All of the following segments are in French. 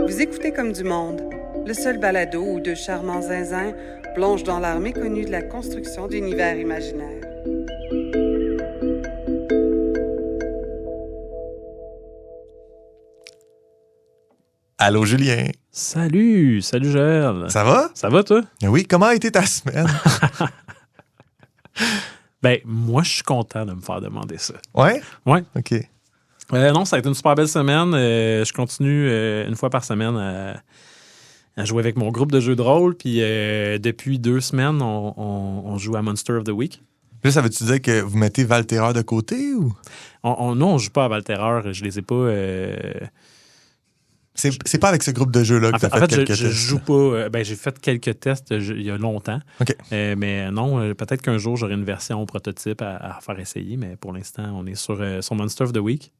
Vous écoutez Comme du monde, le seul balado où deux charmants zinzins plongent dans l'art méconnu de la construction d'univers imaginaires. Allô, Julien. Salut Joël. Ça va? Ça va, toi? Oui, comment a été ta semaine? Ben, moi, je suis content de me faire demander ça. Ouais? Ouais. OK. Non, ça a été une super belle semaine. Je continue une fois par semaine à jouer avec mon groupe de jeux de rôle. Puis depuis 2 semaines, on joue à Monster of the Week. Là, ça veut-tu dire que vous mettez Valterreur de côté ou? Nous, on joue pas à Valterreur. Je les ai pas... C'est pas avec ce groupe de jeux-là que tu as fait quelques tests? Je joue pas... j'ai fait quelques tests il y a longtemps. OK. Mais non, peut-être qu'un jour, j'aurai une version prototype à faire essayer. Mais pour l'instant, on est sur Monster of the Week.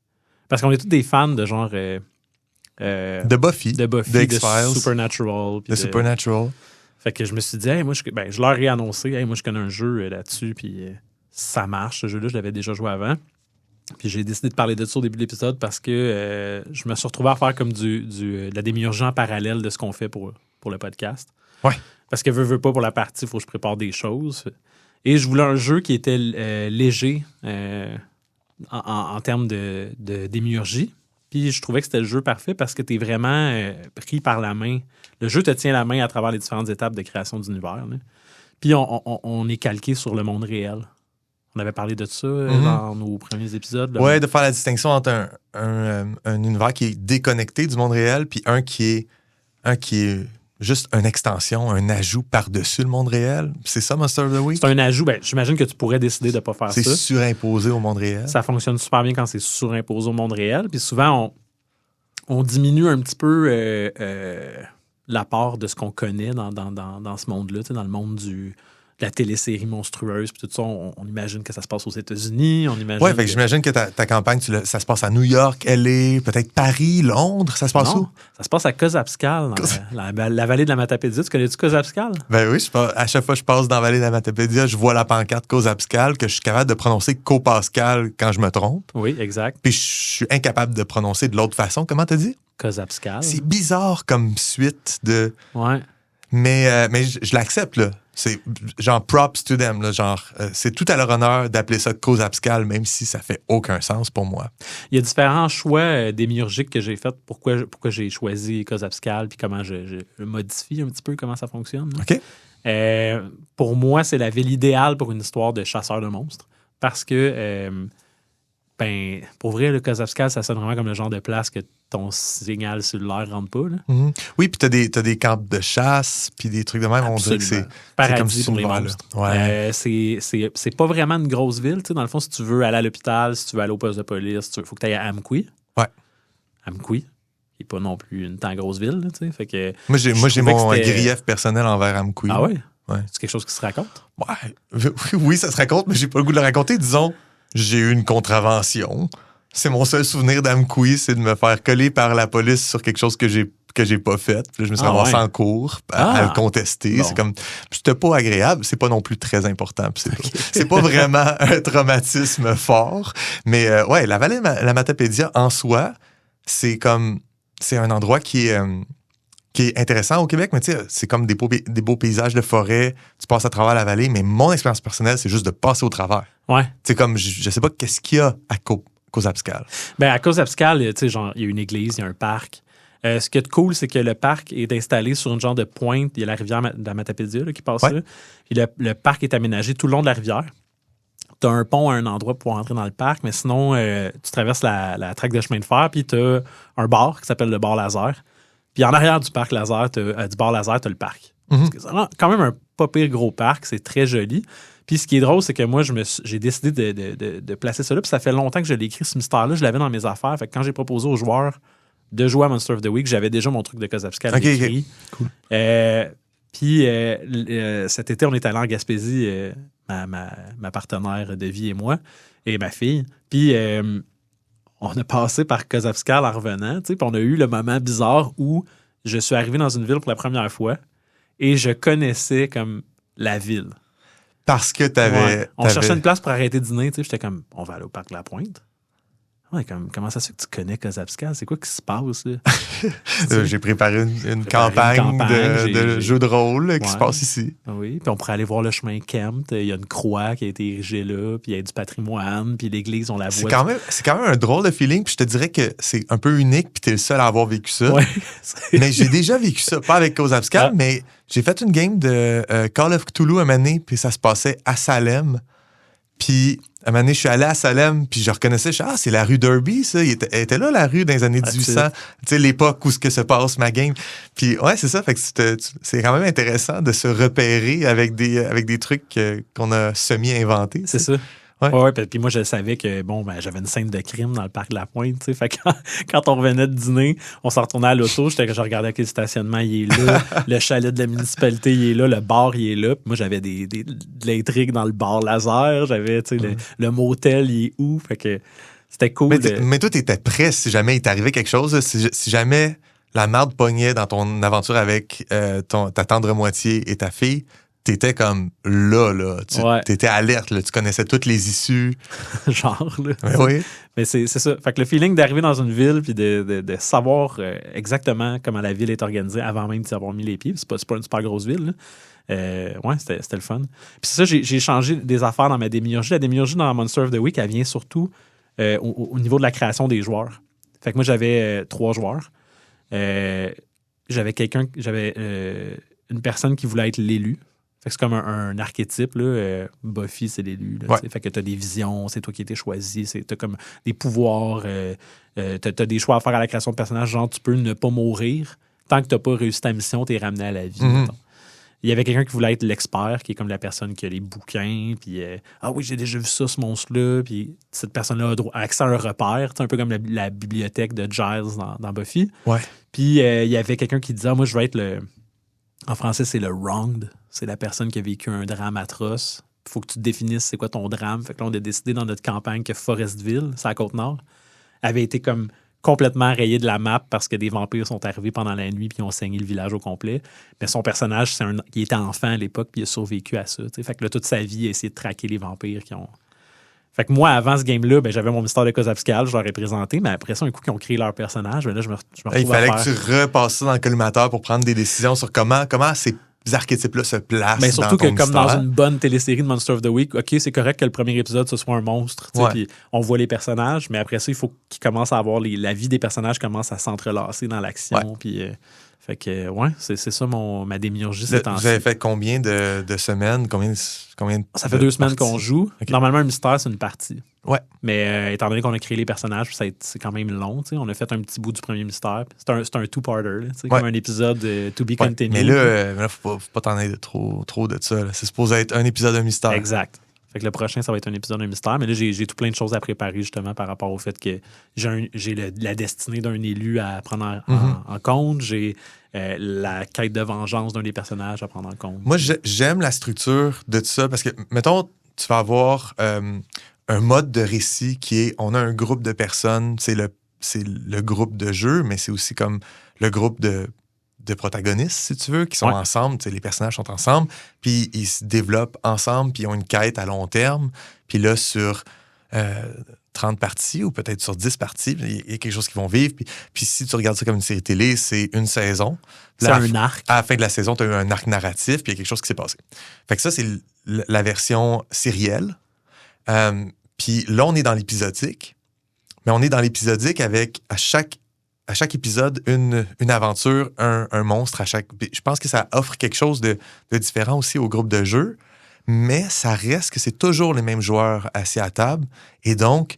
Parce qu'on est tous des fans de genre... de Buffy. De X-Files. Supernatural. De Supernatural. Fait que je me suis dit, hey, moi, je leur ai annoncé, hey, moi, je connais un jeu là-dessus, puis ça marche. Ce jeu-là, je l'avais déjà joué avant. Puis j'ai décidé de parler de ça au début de l'épisode parce que je me suis retrouvé à faire comme de la démiurgie en parallèle de ce qu'on fait pour le podcast. Ouais. Parce que veux pas pour la partie, il faut que je prépare des choses. Et je voulais un jeu qui était léger en termes de démiurgie. Puis je trouvais que c'était le jeu parfait parce que tu es vraiment pris par la main. Le jeu te tient la main à travers les différentes étapes de création d'univers. Là. Puis on est calqué sur le monde réel. On avait parlé de ça dans nos premiers épisodes. Oui, de faire la distinction entre un univers qui est déconnecté du monde réel puis un qui est juste une extension, un ajout par-dessus le monde réel. C'est ça, Monster of the Week? C'est un ajout. Ben, j'imagine que tu pourrais décider de ne pas faire ça. C'est surimposé au monde réel. Ça fonctionne super bien quand c'est surimposé au monde réel. Puis souvent, on diminue un petit peu l'apport de ce qu'on connaît dans ce monde-là, dans le monde de la télésérie monstrueuse, puis tout ça, on imagine que ça se passe aux États-Unis, on imagine... Oui, j'imagine que ta campagne, ça se passe à New York, LA, peut-être Paris, Londres, ça se passe où? Ça se passe à Kozapskal, dans la vallée de la Matapédia. Tu connais-tu Kozapskal? Ben oui, à chaque fois que je passe dans la vallée de la Matapédia, je vois la pancarte Kozapskal, que je suis capable de prononcer Copascal quand je me trompe. Oui, exact. Puis je suis incapable de prononcer de l'autre façon. Comment t'as dit? Kozapskal. C'est bizarre comme suite de... Ouais. Mais je l'accepte, là. C'est genre props to them, là, genre c'est tout à leur honneur d'appeler ça Kozapskal, même si ça fait aucun sens pour moi. Il y a différents choix démiurgiques que j'ai fait. Pourquoi j'ai choisi Kozapskal, puis comment je modifie un petit peu comment ça fonctionne. Là. OK. Pour moi, c'est la ville idéale pour une histoire de chasseur de monstres. Parce que, pour vrai, le Kozapskal, ça sonne vraiment comme le genre de place que ton signal cellulaire ne rentre pas. Là. Mm-hmm. Oui, puis t'as des camps de chasse, puis des trucs de même. Absolument. On dirait que c'est paradis comme pour les monstres. Ouais. C'est pas vraiment une grosse ville. Dans le fond, si tu veux aller à l'hôpital, si tu veux aller au poste de police, il faut que tu ailles à Amqui. Ouais. Amqui, qui n'est pas non plus une tant grosse ville. Là, fait que moi, j'ai mon grief personnel envers Amqui. Ah oui? Ouais. C'est quelque chose qui se raconte? Ouais. Oui, ça se raconte, mais j'ai pas le goût de le raconter. Disons, j'ai eu une contravention. C'est mon seul souvenir d'Amqui, c'est de me faire coller par la police sur quelque chose que j'ai pas fait. Puis là, je me suis ramassé en cours à le contester. Bon. C'est comme, c'était pas agréable, c'est pas non plus très important. C'est pas vraiment un traumatisme fort. Mais la vallée de la Matapédia, en soi, c'est un endroit qui est intéressant au Québec, mais tu sais, c'est comme des beaux paysages de forêt. Tu passes à travers la vallée, mais mon expérience personnelle, c'est juste de passer au travers. Ouais. C'est comme, je sais pas qu'est-ce qu'il y a à Kozapskal. Ben, à Kozapskal, tu sais, genre, il y a une église, il y a un parc. Ce qui est cool, c'est que le parc est installé sur une genre de pointe. Il y a la rivière de la Matapédia là, qui passe là. Puis le parc est aménagé tout le long de la rivière. Tu as un pont à un endroit pour entrer dans le parc, mais sinon, tu traverses la traque de chemin de fer, puis tu as un bar qui s'appelle le bar Laser. Puis en arrière du parc Laser, du bar Laser, tu as le parc. Mm-hmm. C'est quand même un pas pire gros parc, c'est très joli. Puis ce qui est drôle, c'est que moi, j'ai décidé de placer ça là. Puis ça fait longtemps que je l'ai écrit, ce mystère-là. Je l'avais dans mes affaires. Fait que quand j'ai proposé aux joueurs de jouer à Monster of the Week, j'avais déjà mon truc de Kozapskal écrit. Cool. Puis cet été, on est allé en Gaspésie, ma partenaire de vie et moi, et ma fille. Puis on a passé par Kozapskal en revenant. Puis on a eu le moment bizarre où je suis arrivé dans une ville pour la première fois et je connaissais comme la ville. Parce que t'avais... On cherchait une place pour arrêter de dîner. J'étais comme, on va aller au parc de la Pointe. Ouais, comment ça se fait que tu connais Kozabskal? C'est quoi qui se passe, là? J'ai préparé une campagne de jeu de rôle là, qui se passe ici. Oui, puis on pourrait aller voir le chemin Kempt. Il y a une croix qui a été érigée là, puis il y a du patrimoine, puis l'église, on la voit. C'est quand même un drôle de feeling, puis je te dirais que c'est un peu unique, puis t'es le seul à avoir vécu ça. Ouais, mais j'ai déjà vécu ça, pas avec Kozabskal, mais j'ai fait une game de Call of Cthulhu un moment donné, puis ça se passait à Salem. Puis, à un moment donné, je suis allé à Salem, puis je reconnaissais, c'est la rue Derby, ça. Elle était là, la rue, dans les années 1800. Tu sais, l'époque où se passe ma game. Puis, ouais, c'est ça. Fait que c'est quand même intéressant de se repérer avec des trucs qu'on a semi-inventés. C'est ça. Ouais, puis moi, je savais que, j'avais une scène de crime dans le parc de la Pointe, tu sais. Fait que quand on revenait de dîner, on s'en retournait à l'auto, je regardais quel stationnement il est là, le chalet de la municipalité, il est là, le bar, il est là. Puis moi, j'avais de l'intrigue dans le bar laser, j'avais, tu sais, le motel, il est où? Fait que c'était cool. Mais toi, t'étais prêt si jamais il t'arrivait quelque chose, si jamais la marde pognait dans ton aventure avec ta tendre moitié et ta fille, t'étais comme là. T'étais alerte, là. Tu connaissais toutes les issues. Genre, là. Mais oui. Mais c'est ça. Fait que le feeling d'arriver dans une ville puis de savoir exactement comment la ville est organisée avant même d'y avoir mis les pieds. C'est pas une super grosse ville, là. C'était le fun. Puis c'est ça, j'ai changé des affaires dans ma démiurgie. La démiurgie dans Monster of the Week, elle vient surtout au niveau de la création des joueurs. Fait que moi, j'avais 3 joueurs. J'avais une personne qui voulait être l'élu. Fait que c'est comme un archétype, là. Buffy, c'est l'élu. Là, fait que t'as des visions, c'est toi qui as été choisi, t'as comme des pouvoirs, t'as des choix à faire à la création de personnages, genre tu peux ne pas mourir. Tant que t'as pas réussi ta mission, t'es ramené à la vie. Il y avait quelqu'un qui voulait être l'expert, qui est comme la personne qui a les bouquins, puis oui, j'ai déjà vu ça, ce monstre-là, puis cette personne-là a accès à un repère, un peu comme la bibliothèque de Giles dans Buffy. Ouais. Puis il y avait quelqu'un qui disait, moi, je veux être en français, c'est le wronged. C'est la personne qui a vécu un drame atroce. Il faut que tu te définisses c'est quoi ton drame. Fait que là, on a décidé dans notre campagne que Forestville, c'est à Côte-Nord, avait été comme complètement rayé de la map parce que des vampires sont arrivés pendant la nuit puis ont saigné le village au complet. Mais son personnage, il était enfant à l'époque puis il a survécu à ça. T'sais. Fait que là, toute sa vie, il a essayé de traquer les vampires qui ont... Fait que moi, avant ce game-là, j'avais mon mystère de Kozabskal, je l'aurais présenté, mais après ça, un coup qu'ils ont créé leur personnage, là, je me retrouve il fallait que tu repasses ça dans le collimateur pour prendre des décisions sur comment ces archétypes-là se placent. Mais surtout dans ton que, comme mystère. dans une bonne télésérie de Monster of the Week, OK, c'est correct que le premier épisode, ce soit un monstre, puis on voit les personnages, mais après ça, il faut qu'ils commencent à avoir la vie des personnages commence à s'entrelacer dans l'action, puis... Fait que, c'est ça ma démiurgie ces temps-ci. Vous avez fait combien de semaines? Combien ça fait 2 semaines qu'on joue. Okay. Normalement, un mystère, c'est une partie. Ouais. Mais étant donné qu'on a créé les personnages, c'est quand même long. T'sais. On a fait un petit bout du premier mystère. C'est un two-parter, comme un épisode to be continued. Mais là, faut pas t'en aller trop de ça. Là. C'est supposé être un épisode de mystère. Exact. Fait que le prochain, ça va être un épisode de mystère. Mais là, j'ai tout plein de choses à préparer justement par rapport au fait que j'ai la destinée d'un élu à prendre en compte. J'ai la quête de vengeance d'un des personnages à prendre en compte. Moi, j'aime la structure de tout ça parce que, mettons, tu vas avoir un mode de récit qui est, on a un groupe de personnes, c'est le groupe de jeu, mais c'est aussi comme le groupe de protagonistes, si tu veux, qui sont ensemble. Les personnages sont ensemble, puis ils se développent ensemble, puis ils ont une quête à long terme. Puis là, sur 30 parties, ou peut-être sur 10 parties, il y a quelque chose qu'ils vont vivre. Puis si tu regardes ça comme une série télé, c'est une saison. C'est un arc. À la fin de la saison, tu as eu un arc narratif, puis il y a quelque chose qui s'est passé. Fait que ça, c'est la version sérielle. Puis là, on est dans l'épisodique, mais on est dans l'épisodique avec, à chaque épisode, une aventure, un monstre à chaque... Je pense que ça offre quelque chose de différent aussi au groupe de jeu, mais ça reste que c'est toujours les mêmes joueurs assis à table. Et donc,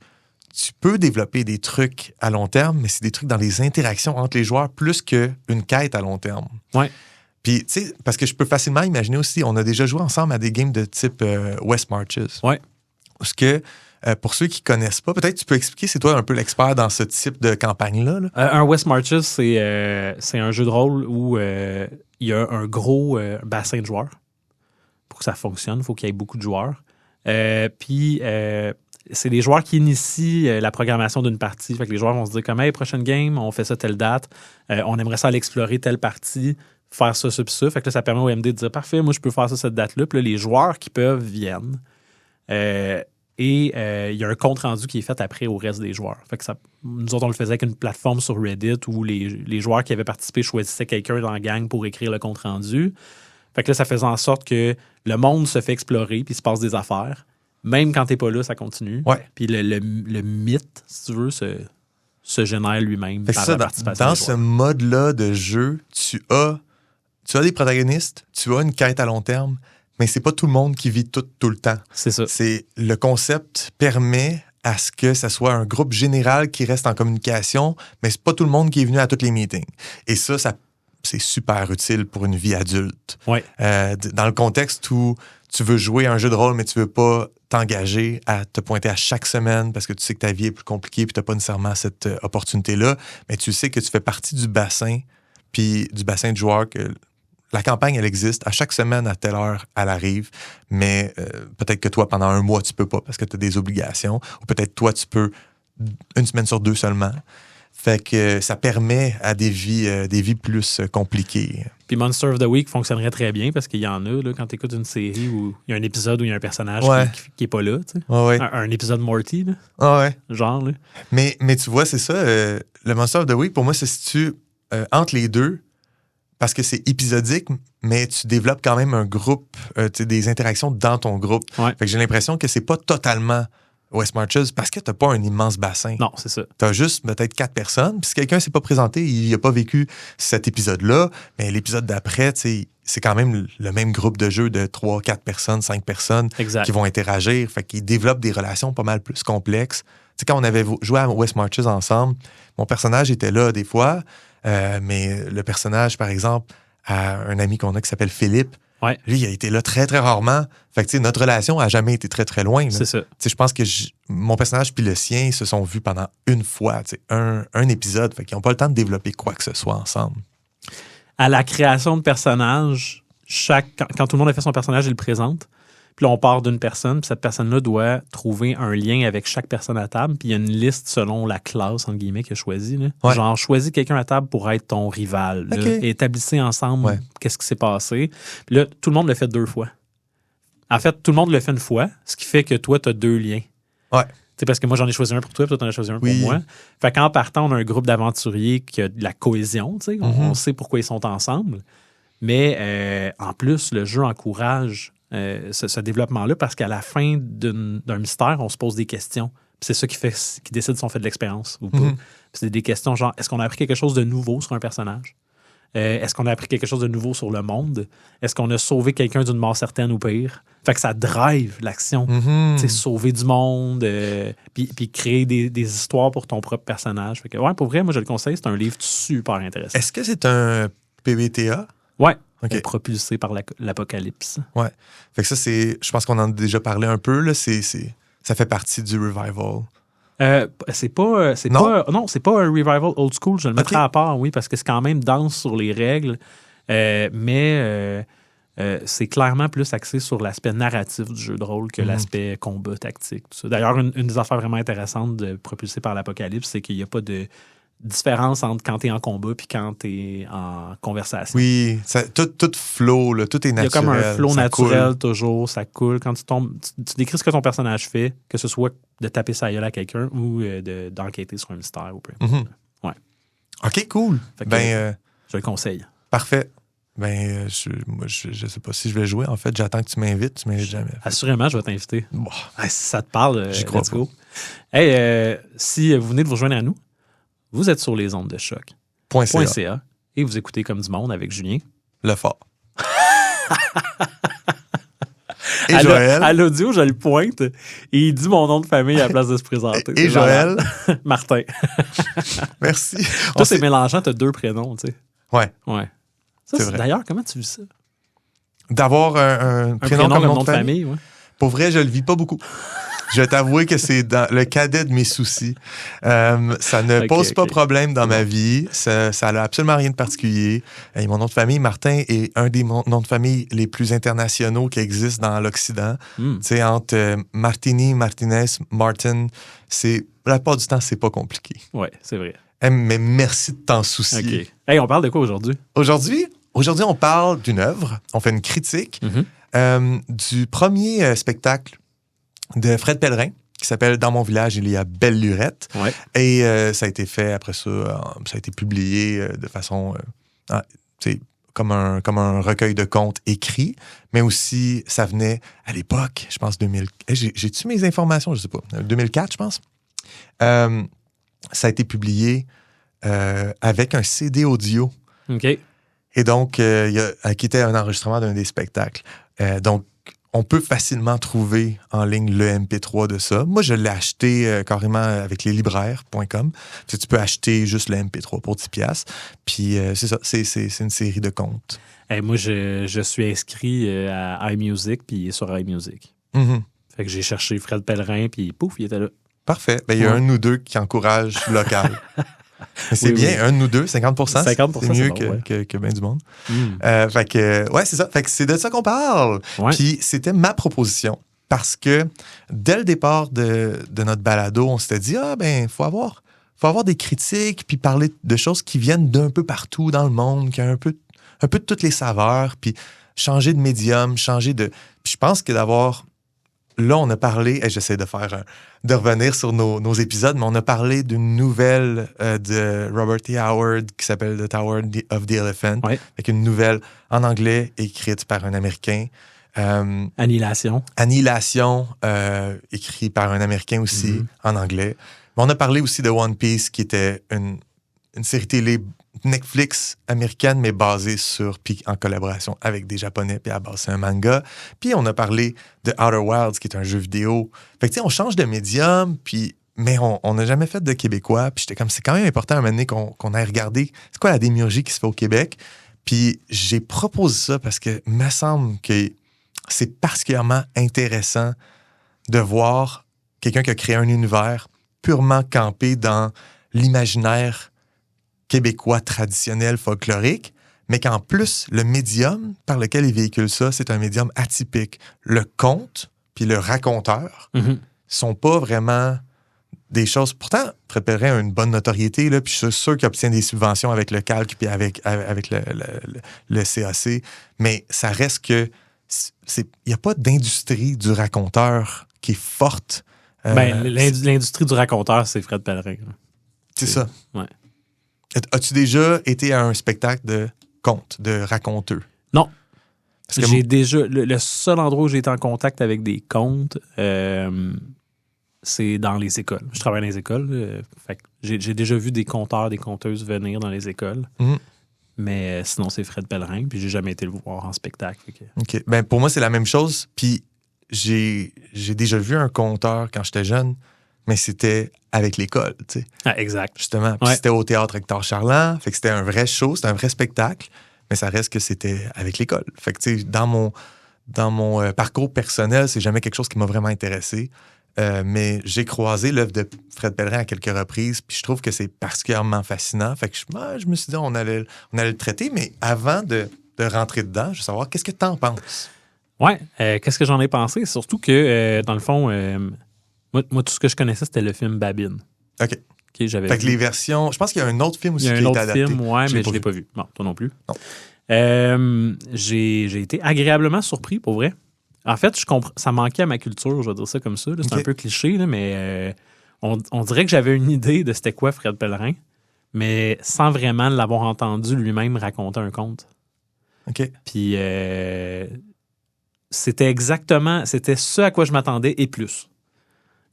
tu peux développer des trucs à long terme, mais c'est des trucs dans les interactions entre les joueurs plus qu'une quête à long terme. Ouais. Puis, tu sais, parce que je peux facilement imaginer aussi, on a déjà joué ensemble à des games de type West Marches. Ouais. Parce que... pour ceux qui ne connaissent pas, peut-être tu peux expliquer, c'est toi un peu l'expert dans ce type de campagne-là? Là? Un West Marches, c'est un jeu de rôle où il y a un gros bassin de joueurs. Pour que ça fonctionne, il faut qu'il y ait beaucoup de joueurs. Puis, c'est les joueurs qui initient la programmation d'une partie. Fait que les joueurs vont se dire comme, hey, prochaine game, on fait ça telle date. On aimerait ça aller explorer telle partie, faire ça, ça, puis ça. Fait que là, ça permet au MD de dire, parfait, moi, je peux faire ça cette date-là. Puis là, les joueurs qui peuvent viennent. Et il y a un compte-rendu qui est fait après au reste des joueurs. Fait que nous autres, on le faisait avec une plateforme sur Reddit où les joueurs qui avaient participé choisissaient quelqu'un dans la gang pour écrire le compte-rendu. Fait que là, ça faisait en sorte que le monde se fait explorer puis il se passe des affaires. Même quand t'es pas là, ça continue. Ouais. Puis le mythe, si tu veux, se génère lui-même Fait que par ça, la participation dans des ce joueurs. mode-là de jeu, tu as des protagonistes, tu as une quête à long terme, mais c'est pas tout le monde qui vit tout le temps. C'est ça. Le concept permet à ce que ça soit un groupe général qui reste en communication, mais c'est pas tout le monde qui est venu à tous les meetings. Et ça c'est super utile pour une vie adulte. Ouais. Dans le contexte où tu veux jouer à un jeu de rôle, mais tu veux pas t'engager à te pointer à chaque semaine parce que tu sais que ta vie est plus compliquée puis tu n'as pas nécessairement cette opportunité-là, mais tu sais que tu fais partie du bassin, puis du bassin de joueurs que la campagne, elle existe. À chaque semaine, à telle heure, elle arrive, mais peut-être que toi, pendant un mois, tu peux pas parce que tu as des obligations, ou peut-être toi, tu peux une semaine sur 2 seulement. Fait que ça permet à des vies plus compliquées. Puis Monster of the Week fonctionnerait très bien parce qu'il y en a, là, quand tu écoutes une série où il y a un épisode où il y a un personnage qui est pas là. Tu sais. Ouais. Un épisode Morty, là, Ouais. genre. Là. Mais tu vois, c'est ça. Le Monster of the Week, pour moi, se situe entre les deux parce que c'est épisodique, mais tu développes quand même un groupe, des interactions dans ton groupe. Ouais. Fait que j'ai l'impression que c'est pas totalement West Marches parce que t'as pas un immense bassin. Non, c'est ça. T'as juste peut-être 4 personnes. Puis si quelqu'un s'est pas présenté, il a pas vécu cet épisode-là, mais l'épisode d'après, c'est quand même le même groupe de jeu de 3, 4 personnes, 5 personnes Exact. qui vont interagir. Fait qu'ils développent des relations pas mal plus complexes. Tu sais, quand on avait joué à West Marches ensemble, mon personnage était là des fois, mais le personnage, par exemple, à un ami qu'on a qui s'appelle Philippe, Ouais. lui, il a été là très, très rarement. Fait que, tu sais, notre relation a jamais été très, très loin. Là. C'est ça. Tu sais, je pense que mon personnage puis le sien, ils se sont vus pendant une fois, tu sais, un épisode. Fait qu'ils n'ont pas le temps de développer quoi que ce soit ensemble. À la création de personnages, quand tout le monde a fait son personnage, il le présente. Puis là, on part d'une personne, puis cette personne-là doit trouver un lien avec chaque personne à table. Puis il y a une liste selon la classe, entre guillemets, qu'il a choisie. Là. Ouais. Genre, choisis quelqu'un à table pour être ton rival. Là, Okay. et établissez ensemble qu'est-ce qui s'est passé. Puis là, tout le monde le fait 2 fois. En fait, tout le monde le fait une fois, ce qui fait que toi, tu as 2 liens. Ouais. C'est parce que moi, j'en ai choisi un pour toi, puis toi, t'en as choisi un pour moi. Fait qu'en partant, on a un groupe d'aventuriers qui a de la cohésion, tu sais. On sait pourquoi ils sont ensemble. Mais en plus, le jeu encourage ce développement-là parce qu'à la fin d'un mystère, on se pose des questions. Puis c'est ça qui décide si on fait de l'expérience ou pas. Puis c'est des questions genre, est-ce qu'on a appris quelque chose de nouveau sur un personnage? Est-ce qu'on a appris quelque chose de nouveau sur le monde? Est-ce qu'on a sauvé quelqu'un d'une mort certaine ou pire? Fait que ça drive l'action. Tu sais, sauver du monde, puis créer des histoires pour ton propre personnage. Fait que, ouais, pour vrai, moi, je le conseille. C'est un livre super intéressant. Est-ce que c'est un PBTA? Ouais. OK. Propulsé par l'apocalypse. Ouais. Fait que ça, je pense qu'on en a déjà parlé un peu, là. Ça fait partie du revival. C'est pas un revival old school, je le mettrais à part, oui, parce que c'est quand même dense sur les règles, mais c'est clairement plus axé sur l'aspect narratif du jeu de rôle que l'aspect combat tactique. Tout ça. D'ailleurs, une des affaires vraiment intéressantes de Propulsé par l'Apocalypse, c'est qu'il n'y a pas de différence entre quand tu es en combat puis quand tu es en conversation. Oui, tout flow, là, tout est naturel. Il y a comme un flow naturel coule. toujours, ça coule. Quand tu tombes, tu décris ce que ton personnage fait, que ce soit de taper sa gueule à quelqu'un ou d'enquêter sur un mystère ou peu importe. Ouais. OK, cool. Fait que, je le conseille. Parfait. Moi, je sais pas si je vais jouer. En fait, j'attends que tu m'invites. Tu m'invites jamais. Assurément, je vais t'inviter. Bon. Si ça te parle, J'y crois let's go. Hey, si vous venez de vous rejoindre à nous, vous êtes sur les ondes de choc. .ca. Et vous écoutez Comme du monde avec Julien. Le fort. Et Joël. À l'audio, je le pointe et il dit mon nom de famille à la place de se présenter. Et Joël. Martin. Merci. Toi, c'est mélangeant, t'as 2 prénoms, tu sais. Ouais. Ça, c'est vrai. D'ailleurs, comment tu vis ça? D'avoir un prénom comme nom de famille. ouais. Pour vrai, je le vis pas beaucoup. Je vais t'avouer que c'est dans le cadet de mes soucis. Ça ne pose pas problème dans ma vie. Ça n'a absolument rien de particulier. Et mon nom de famille, Martin, est un des noms de famille les plus internationaux qui existent dans l'Occident. Tu sais, entre Martini, Martinez, Martin, la plupart du temps, c'est pas compliqué. Oui, c'est vrai. Mais merci de t'en soucier. OK. Hey, on parle de quoi aujourd'hui? Aujourd'hui, on parle d'une œuvre. On fait une critique du premier spectacle de Fred Pellerin, qui s'appelle « Dans mon village, il y a belle lurette Ouais. ». Et ça a été fait après ça, ça a été publié de façon... c'est comme un recueil de contes écrits, mais aussi, ça venait à l'époque, je pense 2000... J'ai-tu mes informations? Je sais pas. 2004, je pense. Ça a été publié avec un CD audio. OK. Et donc, qui était un enregistrement d'un des spectacles. Donc, on peut facilement trouver en ligne le MP3 de ça. Moi, je l'ai acheté carrément avec leslibraires.com. Tu peux acheter juste le MP3 pour 10$. Puis, c'est ça, c'est une série de contes. Hey, moi, je suis inscrit à iMusic, puis il est sur iMusic. Mm-hmm. Fait que j'ai cherché Fred Pellerin, puis pouf, il était là. Parfait. Ben, il y a un ou deux qui encouragent local. Mais c'est bien, un ou deux, 50%. 50%, c'est mieux c'est bon, que bien du monde. Mm. Fait que, ouais, c'est ça. Fait que c'est de ça qu'on parle. Ouais. Puis c'était ma proposition. Parce que dès le départ de notre balado, on s'était dit, faut avoir des critiques, puis parler de choses qui viennent d'un peu partout dans le monde, qui ont un peu de toutes les saveurs, puis changer de médium, Puis je pense que d'avoir... Là, on a parlé, et j'essaie de revenir sur nos épisodes, mais on a parlé d'une nouvelle de Robert T. Howard qui s'appelle The Tower of the Elephant, avec une nouvelle en anglais écrite par un Américain. Annihilation. Annihilation, écrit par un Américain aussi, en anglais. Mais on a parlé aussi de One Piece, qui était une série télé Netflix américaine, mais basée puis en collaboration avec des Japonais, puis à la base, c'est un manga. Puis on a parlé de Outer Wilds, qui est un jeu vidéo. Fait que, tu sais, on change de médium, mais on n'a jamais fait de québécois. Puis j'étais comme, c'est quand même important à un moment donné qu'on aille regarder c'est quoi la démiurgie qui se fait au Québec. Puis j'ai proposé ça parce que il me semble que c'est particulièrement intéressant de voir quelqu'un qui a créé un univers purement campé dans l'imaginaire québécois traditionnel, folklorique, mais qu'en plus, le médium par lequel il véhicule ça, c'est un médium atypique. Le conte puis le raconteur sont pas vraiment des choses... Pourtant, Fred Pellerin a une bonne notoriété, là, puis je suis sûr qu'il obtient des subventions avec le calque puis avec le CAC, mais ça reste que il n'y a pas d'industrie du raconteur qui est forte. L'industrie du raconteur, c'est Fred Pellerin. C'est ça. Ouais. As-tu déjà été à un spectacle de conte, de raconteux? Non. Parce que j'ai déjà... Le seul endroit où j'ai été en contact avec des contes, c'est dans les écoles. Je travaille dans les écoles. Fait que j'ai déjà vu des conteurs, des conteuses venir dans les écoles. Mais sinon, c'est Fred Pellerin, puis j'ai jamais été le voir en spectacle. OK. Ben, pour moi, c'est la même chose. Puis j'ai déjà vu un conteur quand j'étais jeune, mais c'était avec l'école, tu sais. Ah, exact. Justement. Puis c'était au Théâtre Hector Charland. Fait que c'était un vrai show, c'était un vrai spectacle, mais ça reste que c'était avec l'école. Fait que, tu sais, dans mon parcours personnel, c'est jamais quelque chose qui m'a vraiment intéressé. Mais j'ai croisé l'œuvre de Fred Pellerin à quelques reprises, puis je trouve que c'est particulièrement fascinant. Fait que je me suis dit, on allait le traiter, mais avant de rentrer dedans, je veux savoir, qu'est-ce que tu en penses? Ouais, qu'est-ce que j'en ai pensé? Surtout que, dans le fond, moi, tout ce que je connaissais, c'était le film Babine. OK. J'avais fait que les versions... Je pense qu'il y a un autre film aussi qui a été adapté. Il y a un autre film, ouais, mais je ne l'ai pas vu. Bon, toi non plus. Non. J'ai été agréablement surpris, pour vrai. En fait, je comprends, ça manquait à ma culture, je vais dire ça comme ça. C'est un peu cliché, là, mais on dirait que j'avais une idée de c'était quoi Fred Pellerin, mais sans vraiment l'avoir entendu lui-même raconter un conte. OK. Puis c'était ce à quoi je m'attendais et plus.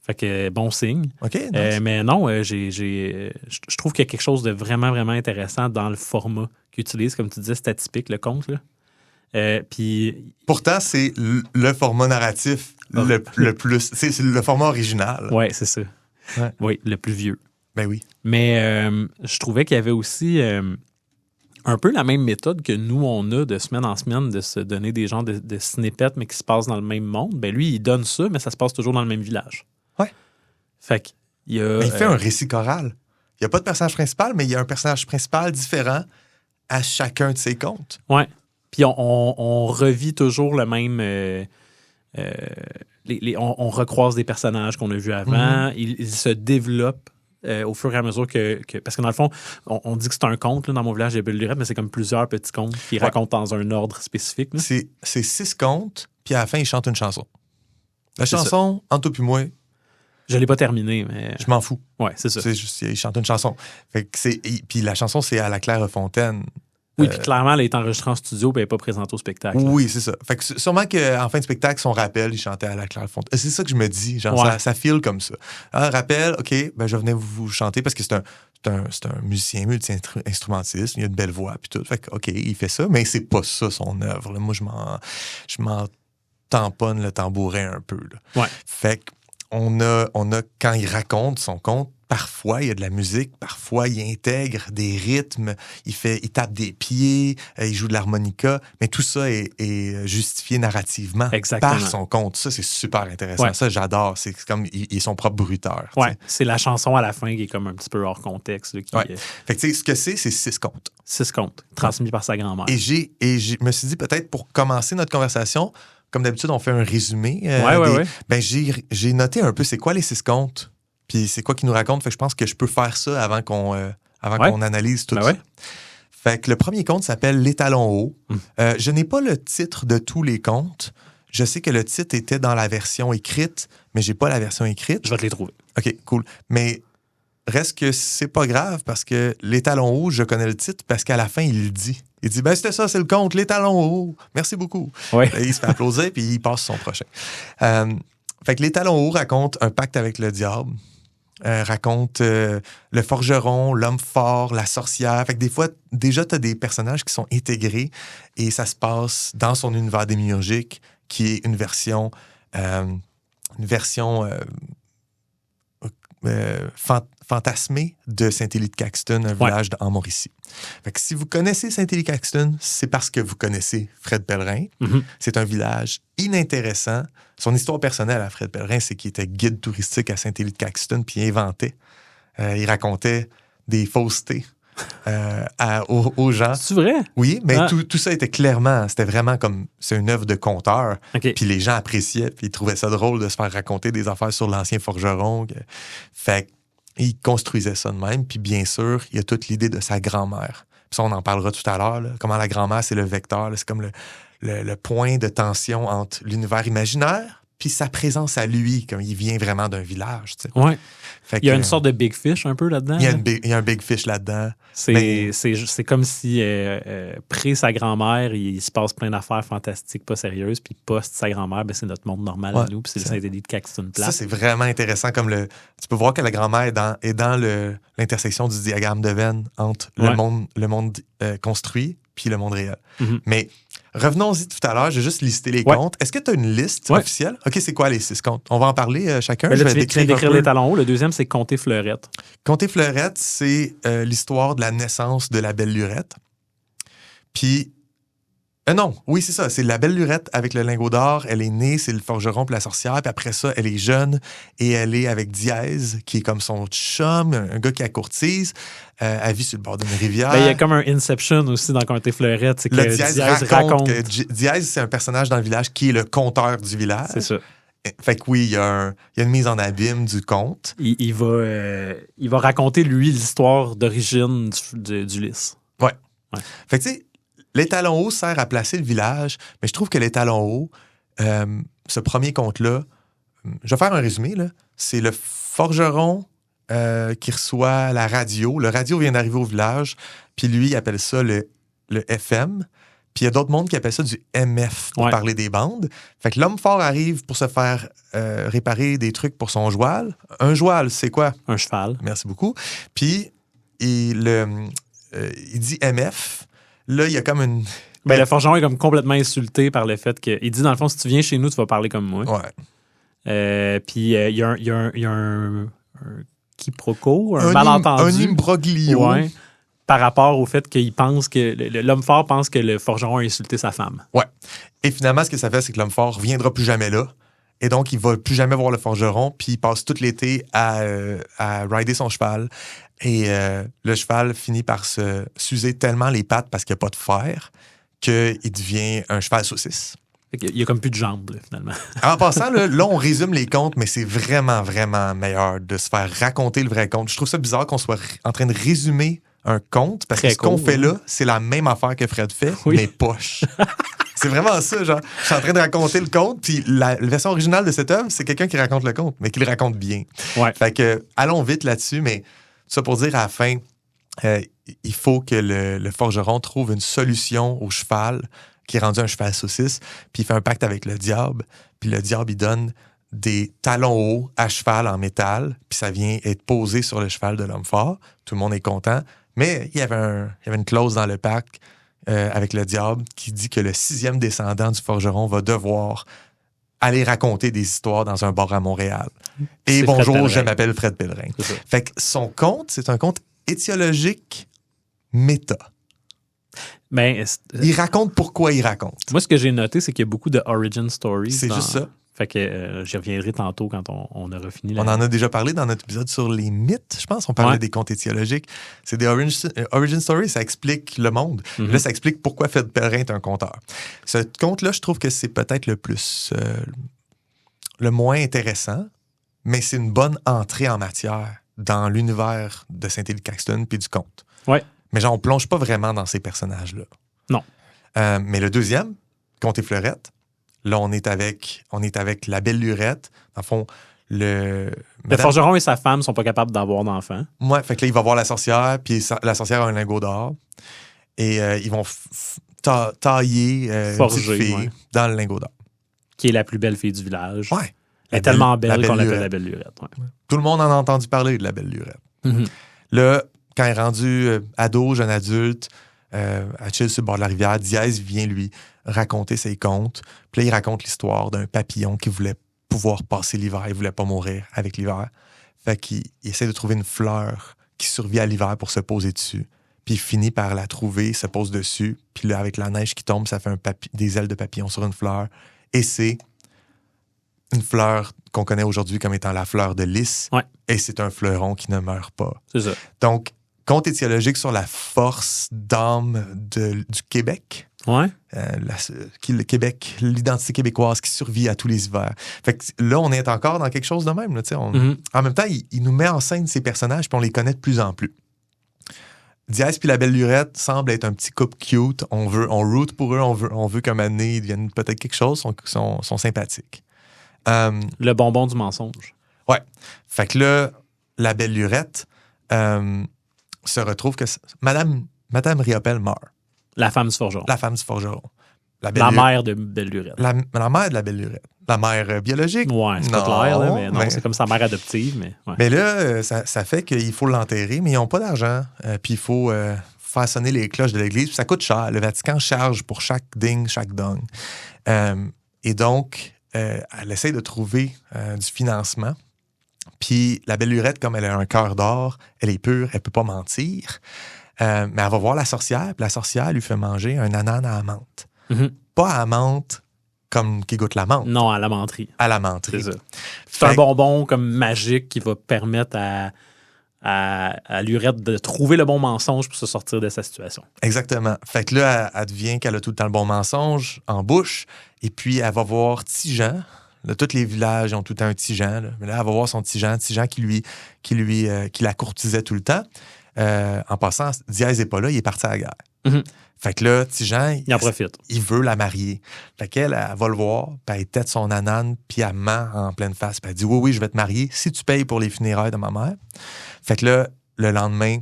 Fait que bon signe. OK. Nice. Mais non, je trouve qu'il y a quelque chose de vraiment, vraiment intéressant dans le format qu'il utilise. Comme tu disais, c'est atypique, le conte, là. Puis pourtant, c'est le format narratif le plus... C'est le format original. Oui, c'est ça. Ouais. Oui, le plus vieux. Ben oui. Mais je trouvais qu'il y avait aussi un peu la même méthode que nous, on a de semaine en semaine, de se donner des genres de snippets, mais qui se passent dans le même monde. Ben lui, il donne ça, mais ça se passe toujours dans le même village. Ouais. Fait qu'il y a... Mais il fait un récit choral. Il n'y a pas de personnage principal, mais il y a un personnage principal différent à chacun de ses contes. Ouais. Puis on revit toujours le même... on recroise des personnages qu'on a vus avant. Ils se développent au fur et à mesure que... Parce que dans le fond, on dit que c'est un conte, là, dans mon village, il y a Belle Lurette, mais c'est comme plusieurs petits contes qui racontent dans un ordre spécifique. Là. C'est 6 contes, puis à la fin, ils chantent une chanson. La chanson, entre toi puis moi, Je l'ai pas terminé, mais... je m'en fous. Ouais, c'est ça. C'est juste, il chante une chanson. Fait que puis la chanson, c'est à la Clairefontaine. Oui, puis clairement, elle est enregistrée en studio et elle n'est pas présentée au spectacle. Oui, c'est ça. Fait que sûrement qu'en fin de spectacle, son rappel, il chantait à la Clairefontaine. C'est ça que je me dis. Genre, ça file comme ça. Ah, rappel, OK, ben je venais vous chanter parce que c'est un musicien multi-instrumentiste. Il a une belle voix, puis tout. Fait que, OK, il fait ça, mais c'est pas ça, son œuvre. Là. Moi, je m'en tamponne le tambourin un peu. Là. Ouais. Fait qu'on a, quand il raconte son conte, parfois, il y a de la musique, parfois, il intègre des rythmes, il tape des pieds, il joue de l'harmonica, mais tout ça est justifié narrativement par son conte. Ça, c'est super intéressant. Ouais. Ça, j'adore. C'est comme, il est son propre bruiteur. Ouais, c'est la chanson à la fin qui est comme un petit peu hors contexte. Là, Fait que, tu sais, ce que c'est 6 contes. 6 contes, transmis par sa grand-mère. Et je me suis dit, peut-être pour commencer notre conversation, comme d'habitude, on fait un résumé. Ben, j'ai noté un peu, c'est quoi les 6 contes? Puis c'est quoi qu'il nous raconte? Fait que je pense que je peux faire ça avant qu'on analyse tout ça. Fait que le premier conte s'appelle Les Talons hauts. Je n'ai pas le titre de tous les contes. Je sais que le titre était dans la version écrite, mais j'ai pas la version écrite. Je vais te les trouver. OK, cool. Mais reste que c'est pas grave parce que Les Talons hauts, je connais le titre parce qu'à la fin, il le dit. Il dit, ben c'était ça, c'est le conte, Les Talons hauts. Merci beaucoup. Ouais. Il se fait applaudir puis il passe son prochain. Fait que Les Talons hauts raconte un pacte avec le diable. Raconte le forgeron, l'homme fort, la sorcière. Fait que des fois, déjà, tu as des personnages qui sont intégrés et ça se passe dans son univers démiurgique qui est une version fantasmée de Saint-Élie-de-Caxton, un village en Mauricie. Fait que si vous connaissez Saint-Élie-de-Caxton, c'est parce que vous connaissez Fred Pellerin. Mm-hmm. C'est un village inintéressant. Son histoire personnelle à Fred Pellerin, c'est qu'il était guide touristique à Saint-Élie-de-Caxton puis il inventait. Il racontait des faussetés aux gens. C'est vrai? Oui, mais tout ça était clairement, c'était vraiment comme, c'est une œuvre de conteur. Okay. Puis les gens appréciaient, puis ils trouvaient ça drôle de se faire raconter des affaires sur l'ancien forgeron. Fait qu'il construisait ça de même. Puis bien sûr, il y a toute l'idée de sa grand-mère. Puis ça, on en parlera tout à l'heure. Là. Comment la grand-mère, c'est le vecteur. Là. C'est comme le point de tension entre l'univers imaginaire puis sa présence à lui, comme il vient vraiment d'un village. Tu sais. Ouais. Il y a une sorte de big fish un peu là-dedans. Il y a un big fish là-dedans. C'est comme si, près sa grand-mère, il se passe plein d'affaires fantastiques, pas sérieuses, puis post sa grand-mère, ben, c'est notre monde normal à nous, puis c'est le Saint-Élie-de-Caxton Place. Ça, c'est vraiment intéressant. Comme tu peux voir que la grand-mère est dans l'intersection du diagramme de Venn entre le monde construit puis le monde réel. Mm-hmm. Mais revenons-y tout à l'heure, j'ai juste listé les contes. Est-ce que tu as une liste officielle? OK, c'est quoi les 6 contes? On va en parler chacun. Je vais décrire Les Talons hauts. Le deuxième, c'est Conter Fleurette. Conter Fleurette, c'est l'histoire de la naissance de la belle Lurette. Puis, non, oui, c'est ça. C'est la belle Lurette avec le lingot d'or. Elle est née, c'est le forgeron puis la sorcière. Puis après ça, elle est jeune et elle est avec Dièse, qui est comme son chum, un gars qui la courtise. Elle vit sur le bord d'une rivière. Il y a comme un Inception aussi dans Conter Fleurette. C'est que Dièse raconte. Dièse, c'est un personnage dans le village qui est le conteur du village. C'est ça. Fait que oui, il y a une mise en abîme du conte. Il va raconter, lui, l'histoire d'origine d'Ulysse. Ouais. Fait que tu sais, Les Talons hauts sert à placer le village, mais je trouve que Les Talons hauts, ce premier conte-là, je vais faire un résumé, là. C'est le forgeron qui reçoit la radio. Le radio vient d'arriver au village, puis lui, il appelle ça le FM. Puis il y a d'autres mondes qui appellent ça du MF pour parler des bandes. Fait que l'homme fort arrive pour se faire réparer des trucs pour son joual. Un joual, c'est quoi? Un cheval. Merci beaucoup. Puis il dit MF. Là, il y a comme une... Le forgeron est comme complètement insulté par le fait que... Il dit, dans le fond, si tu viens chez nous, tu vas parler comme moi. Ouais. Puis il y a un quiproquo, un malentendu. Un imbroglio. Ouais, par rapport au fait qu'il pense que... L'homme fort pense que le forgeron a insulté sa femme. Ouais. Et finalement, ce que ça fait, c'est que l'homme fort ne reviendra plus jamais là. Et donc, il ne va plus jamais voir le forgeron. Puis il passe tout l'été à rider son cheval. Et le cheval finit par s'user tellement les pattes parce qu'il n'y a pas de fer qu'il devient un cheval saucisse. Il n'y a comme plus de jambes, là, finalement. En passant, là, on résume les contes, mais c'est vraiment, vraiment meilleur de se faire raconter le vrai conte. Je trouve ça bizarre qu'on soit en train de résumer un conte parce que ce qu'on fait là, c'est la même affaire que Fred fait, mais poche. C'est vraiment ça, genre. Je suis en train de raconter le conte, puis la version originale de cette œuvre, c'est quelqu'un qui raconte le conte, mais qui le raconte bien. Ouais. Fait que, allons vite là-dessus, mais ça pour dire à la fin, il faut que le forgeron trouve une solution au cheval, qui est rendu un cheval saucisse, puis il fait un pacte avec le diable, puis le diable, il donne des talons hauts à cheval en métal, puis ça vient être posé sur le cheval de l'homme fort. Tout le monde est content. Mais il y avait une clause dans le pacte avec le diable qui dit que le 6e descendant du forgeron va devoir aller raconter des histoires dans un bar à Montréal. Et C'est bonjour, je m'appelle Fred Pellerin. C'est ça. Fait que son conte, c'est un conte étiologique méta. Ben, Il raconte pourquoi il raconte. moi, ce que j'ai noté, c'est qu'il y a beaucoup de origin stories. C'est juste ça. Fait que j'y reviendrai tantôt quand on aura fini. On en a déjà parlé dans notre épisode sur les mythes, je pense. On parlait des contes étiologiques. C'est des origin stories, ça explique le monde. Mm-hmm. Là, ça explique pourquoi Fred Pellerin est un conteur. Ce conte-là, je trouve que c'est peut-être le moins intéressant, mais c'est une bonne entrée en matière dans l'univers de Saint-Élie-Caxton puis du conte. Ouais. Mais genre, on plonge pas vraiment dans ces personnages-là. Non. Mais le deuxième, Conte et Fleurette, là, on est avec la belle Lurette. Dans le fond, Le forgeron et sa femme sont pas capables d'avoir d'enfants. Ouais, fait que là, il va voir la sorcière, puis la sorcière a un lingot d'or. Et ils vont tailler une petite Forger, fille ouais. dans le lingot d'or. Qui est la plus belle fille du village. Ouais. Elle est tellement belle qu'on l'appelle Lurette. la belle Lurette. Ouais. Tout le monde en a entendu parler de la belle Lurette. Mhm. Là, quand elle est rendue ado, jeune adulte, elle chill sur le bord de la rivière, Diaz vient lui raconter ses contes. Puis là, il raconte l'histoire d'un papillon qui voulait pouvoir passer l'hiver. Il voulait pas mourir avec l'hiver. Fait qu'il essaie de trouver une fleur qui survit à l'hiver pour se poser dessus. Puis il finit par la trouver, se pose dessus. Puis là, avec la neige qui tombe, ça fait des ailes de papillon sur une fleur. Et c'est une fleur qu'on connaît aujourd'hui comme étant la fleur de lys. Ouais. Et c'est un fleuron qui ne meurt pas. C'est ça. Donc, conte étiologique sur la force d'âme du Québec. Ouais. Le Québec, l'identité québécoise qui survit à tous les hivers. Fait que là, on est encore dans quelque chose de même. Là, En même temps, il nous met en scène ces personnages, puis on les connaît de plus en plus. Diaz puis la belle Lurette semblent être un petit couple cute. On root pour eux, on veut qu'à un moment donné, ils deviennent peut-être quelque chose, sont sympathiques. Le bonbon du mensonge. Ouais. Fait que là, la belle Lurette se retrouve que Madame Riopelle meurt. La femme du forgeron. La femme du forgeron. La mère de belle Lurette. La mère de la belle Lurette. La mère biologique. Ouais, c'est Non, pas clair, là, mais non, mais- c'est comme sa mère adoptive, mais ouais. Mais là, ça fait qu'il faut l'enterrer, mais ils n'ont pas d'argent. Puis il faut faire sonner les cloches de l'église. Puis ça coûte cher. Le Vatican charge pour chaque ding, chaque dong. Et donc, elle essaie de trouver du financement. Puis la belle Lurette, comme elle a un cœur d'or, elle est pure, elle peut pas mentir. Mais elle va voir la sorcière, puis la sorcière lui fait manger un ananas à la menthe. Mhm. Pas à la menthe comme qui goûte la menthe, Non, à la menterie. à la menterie. C'est ça. C'est Fait un que- bonbon comme magique qui va permettre à Lurette de trouver le bon mensonge pour se sortir de sa situation. Exactement. Fait que là, elle devient qu'elle a tout le temps le bon mensonge en bouche, et puis elle va voir Tijan. Là, tous les villages ont tout le temps un Tijan. Là. Mais là, elle va voir son Tijan qui la courtisait tout le temps. En passant, Diaz n'est pas là, il est parti à la guerre. Mhm. Fait que là, Tijan, Il en profite. il veut la marier. Fait qu'elle, elle va le voir, puis elle tête son anane, puis elle ment en pleine face. Puis elle dit, oui, je vais te marier si tu payes pour les funérailles de ma mère. Fait que là, le lendemain,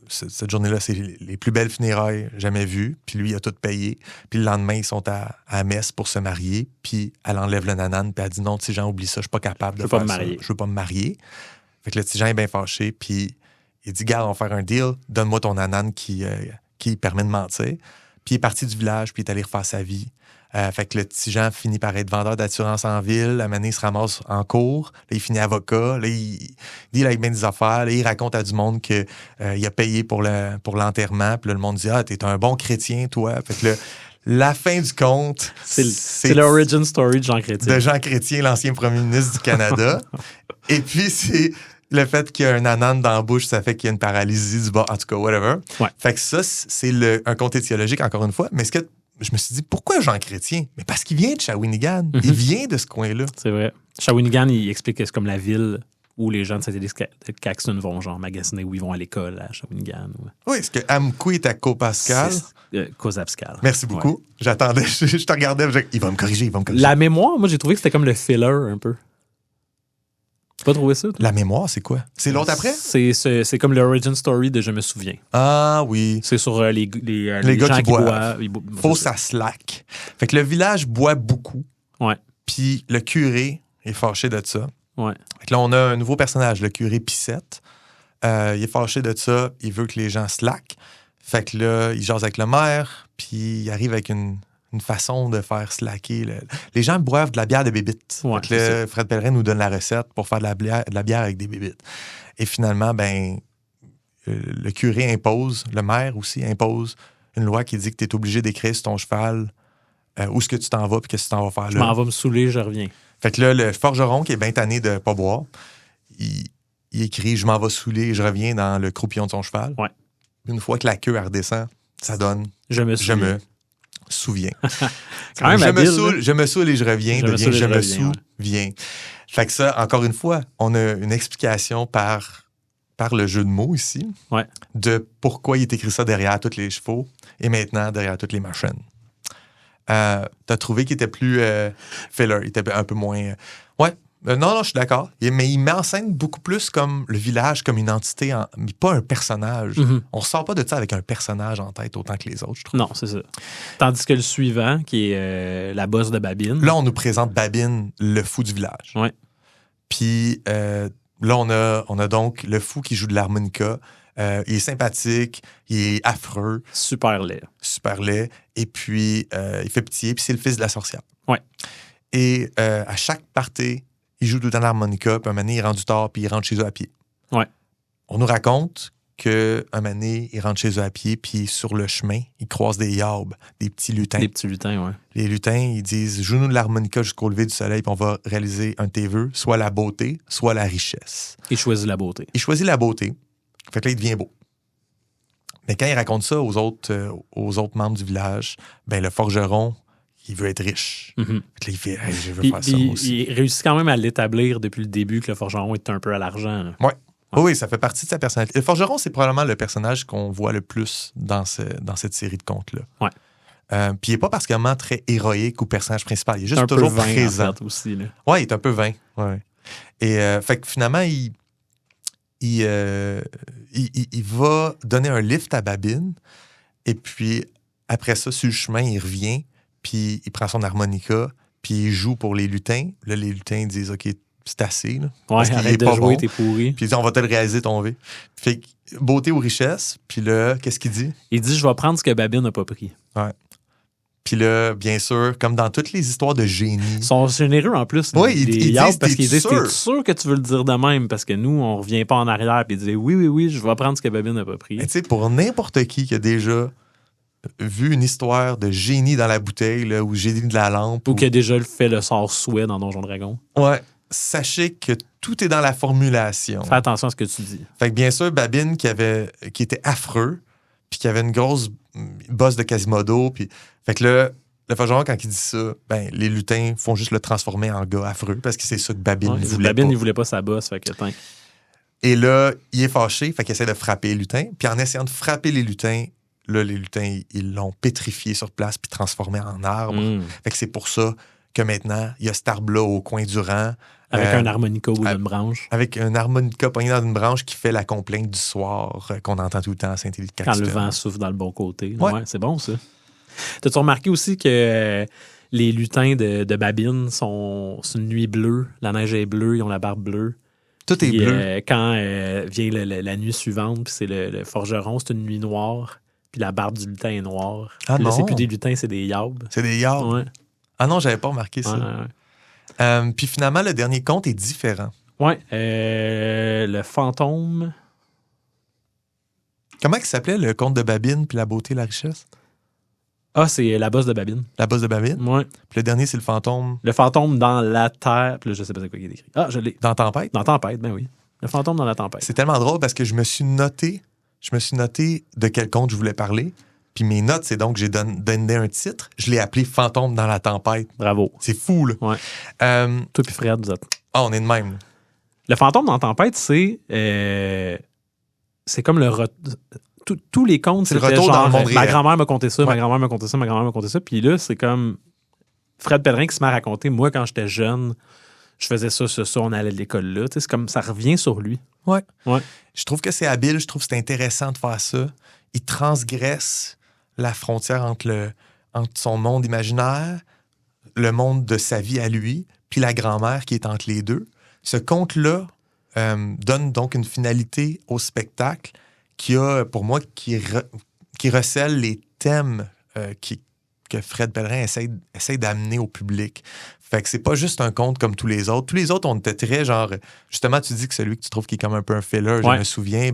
cette journée-là, c'est les plus belles funérailles jamais vues. Puis lui, il a tout payé. Puis le lendemain, ils sont à Metz pour se marier. Puis elle enlève le nanane, puis elle dit, non, Tijan, oublie ça, je suis pas capable de Je veux pas faire me ça. marier. Je veux pas me marier. Fait que le Tijan est bien fâché, puis il dit, garde, on va faire un deal, donne-moi ton nanane qui permet de mentir. Puis il est parti du village, puis il est allé refaire sa vie. Fait que le petit Jean finit par être vendeur d'assurance en ville. À un moment donné, il se ramasse en cours. Là, il finit avocat. Là, il deal avec bien des affaires. Là, il raconte à du monde qu'il a payé pour l'enterrement. Puis là, le monde dit, t'es un bon chrétien, toi. Fait que là, la fin du conte, C'est l'origin story de Jean Chrétien. de Jean Chrétien, l'ancien premier ministre du Canada. Et puis, c'est le fait qu'il y a un anane dans la bouche, ça fait qu'il y a une paralysie du bas. En tout cas, whatever. Ouais. Fait que ça, c'est un conte étiologique, encore une fois. Mais je me suis dit, pourquoi Jean Chrétien? Mais parce qu'il vient de Shawinigan. Il vient de ce coin-là. C'est vrai. Shawinigan, il explique que c'est comme la ville où les gens de Saint-Élie-Caxton vont genre magasiner, où ils vont à l'école à Shawinigan. Ouais. Oui, est-ce que Amqui est à Copascal? Kozabskal. Merci beaucoup. Ouais. J'attendais, je te regardais, il va me corriger, il va me corriger. La mémoire, moi, j'ai trouvé que c'était comme le filler un peu. T'as pas trouvé ça? Toi? La mémoire, c'est quoi? C'est l'autre après? C'est comme l'origin story de Je me souviens. Ah oui. C'est sur les gars gens qui boivent. Faut c'est ça. ça slack. Fait que le village boit beaucoup. Ouais. Puis le curé est fâché de ça. Ouais. Fait que là, on a un nouveau personnage, le curé Pissette. Il est fâché de ça. Il veut que les gens slack. Fait que là, il jase avec le maire. Puis il arrive avec une façon de faire slacker. Les gens boivent de la bière de bébites. Ouais, Fait que là, Fred Pellerin nous donne la recette pour faire de la bière avec des bébites. Et finalement, le curé impose, le maire aussi impose une loi qui dit que tu es obligé d'écrire sur ton cheval où est-ce que tu t'en vas puis qu'est-ce que tu t'en vas faire là. Je m'en vais me saouler, je reviens. Fait que là, le forgeron qui est bien tanné de pas boire, il écrit « Je m'en vais saouler, je reviens dans le croupillon de son cheval. Ouais. » Une fois que la queue, elle redescend, ça donne « Je me souviens. » Quand même habile, je me saoule et je reviens, Je me saoule et je reviens, souviens. Fait que ça, encore une fois, on a une explication par le jeu de mots ici de pourquoi il est écrit ça derrière tous les chevaux et maintenant derrière toutes les machines. T'as trouvé qu'il était plus filler, il était un peu moins... non, je suis d'accord. Mais il met en scène beaucoup plus comme le village, comme une entité, mais pas un personnage. Mm-hmm. On ressort pas de ça avec un personnage en tête autant que les autres, je trouve. Non, c'est ça. Tandis que le suivant, qui est la bosse de Babine... Là, on nous présente Babine, le fou du village. Ouais. Puis là, on a donc le fou qui joue de l'harmonica. Il est sympathique, il est affreux. Super laid. Et puis, il fait pitié, puis c'est le fils de la sorcière. Ouais. Et à chaque party, il joue tout le temps l'harmonica, puis un moment donné, il est rendu tard, puis il rentre chez eux à pied. Ouais. On nous raconte qu'un moment donné, il rentre chez eux à pied, puis sur le chemin, il croise des yarbes, des petits lutins. Des petits lutins, ouais. Les lutins, ils disent « Joue-nous de l'harmonica jusqu'au lever du soleil, puis on va réaliser un de tes vœux, soit la beauté, soit la richesse. » Il choisit la beauté. Il choisit la beauté. Fait que là, il devient beau. Mais quand il raconte ça aux autres membres du village, le forgeron, il veut être riche. Mm-hmm. Fait que là, il fait hey, je veux faire ça moi aussi. Il réussit quand même à l'établir depuis le début que le forgeron est un peu à l'argent. Là. Ouais. Oui, ça fait partie de sa personnalité. Le forgeron, c'est probablement le personnage qu'on voit le plus dans cette série de contes-là. Ouais. Puis il n'est pas particulièrement très héroïque ou personnage principal. Il est juste un toujours peu vain, présent. En fait, aussi, là. Ouais, il est un peu vain. Ouais. Et fait que finalement, il va donner un lift à Babine. Et puis, après ça, sur le chemin, il revient. Puis, il prend son harmonica. Puis, il joue pour les lutins. Là, les lutins disent « OK, c'est assez. » Ouais, arrête de jouer, t'es pourri. Puis, il dit « On va te le réaliser ton V. » Fait que, beauté ou richesse. Puis là, qu'est-ce qu'il dit? Il dit « Je vais prendre ce que Babine n'a pas pris. » Ouais. Puis là, bien sûr, comme dans toutes les histoires de génie... Ils sont généreux en plus. Oui, ils disent, parce qu'ils disent, sûr? t'es sûr que tu veux le dire de même? Parce que nous, on revient pas en arrière. Puis ils disent, oui, je vais prendre ce que Babine n'a pas pris. Tu sais, pour n'importe qui a déjà vu une histoire de génie dans la bouteille, là, ou génie de la lampe... Ou qui a déjà fait le sort souhait dans Donjon Dragon. Ouais. Sachez que tout est dans la formulation. Fais attention à ce que tu dis. Fait que bien sûr, Babine, qui était affreux, puis qui avait une grosse bosse de Quasimodo, puis... Fait que là, le forgeron, quand il dit ça, les lutins font juste le transformer en gars affreux, parce que c'est ça que Babine voulait Babine, pas. il voulait pas sa bosse, fait que Et là, il est fâché, fait qu'il essaie de frapper les lutins, puis en essayant de frapper les lutins, là, les lutins, ils l'ont pétrifié sur place, puis transformé en arbre. Fait que c'est pour ça que maintenant, il y a cet arbre-là au coin du rang. Avec un harmonica ou une branche. Avec un harmonica pogné dans une branche qui fait la complainte du soir qu'on entend tout le temps à Saint-Élie-de-Caxton. Quand le vent souffle dans le bon côté. Ouais. Ouais, c'est bon, ça. T'as-tu remarqué aussi que les lutins de Babine c'est une nuit bleue, la neige est bleue, ils ont la barbe bleue. Tout est bleu. Quand vient la nuit suivante, puis c'est le forgeron, c'est une nuit noire, puis la barbe du lutin est noire. Ah puis là, non. c'est plus des lutins, c'est des yarbes. C'est des yarbes? Ouais. Ah non, j'avais pas remarqué ça. Ouais. Puis finalement, le dernier conte est différent. Ouais. Le fantôme... Comment il s'appelait, le conte de Babine puis la beauté et la richesse? Ah, c'est la bosse de Babine. La bosse de Babine? Ouais. Puis le dernier, c'est le fantôme... Le fantôme dans la terre. Puis là, je sais pas c'est quoi qui est écrit. Ah, je l'ai. Dans Tempête? Dans Tempête, ben oui. Le fantôme dans la tempête. C'est tellement drôle parce que je me suis noté de quel conte je voulais parler. Puis mes notes, c'est donc, j'ai donné un titre. Je l'ai appelé Fantôme dans la tempête. Bravo. C'est fou, là. Ouais. Toi puis Fred, vous êtes... Ah, on est de même. Le fantôme dans la tempête, c'est comme le... tous les contes, C'est le c'était retour dans genre, le monde ma réel. grand-mère m'a conté ça, ma Ouais. grand-mère m'a conté ça, ma grand-mère m'a conté ça. Puis là, c'est comme Fred Pellerin qui se met à raconter, moi, quand j'étais jeune, je faisais ça, on allait à l'école là. Tu sais, c'est comme, ça revient sur lui. Ouais. Ouais. Je trouve que c'est habile, je trouve que c'est intéressant de faire ça. Il transgresse la frontière entre son monde imaginaire, le monde de sa vie à lui, puis la grand-mère qui est entre les deux. Ce conte-là donne donc une finalité au spectacle qui recèle les thèmes que Fred Pellerin essaie d'amener au public. Fait que c'est pas juste un conte comme tous les autres. Tous les autres, on était très genre... Justement, tu dis que celui que tu trouves qui est comme un peu un filler, je Ouais. me souviens,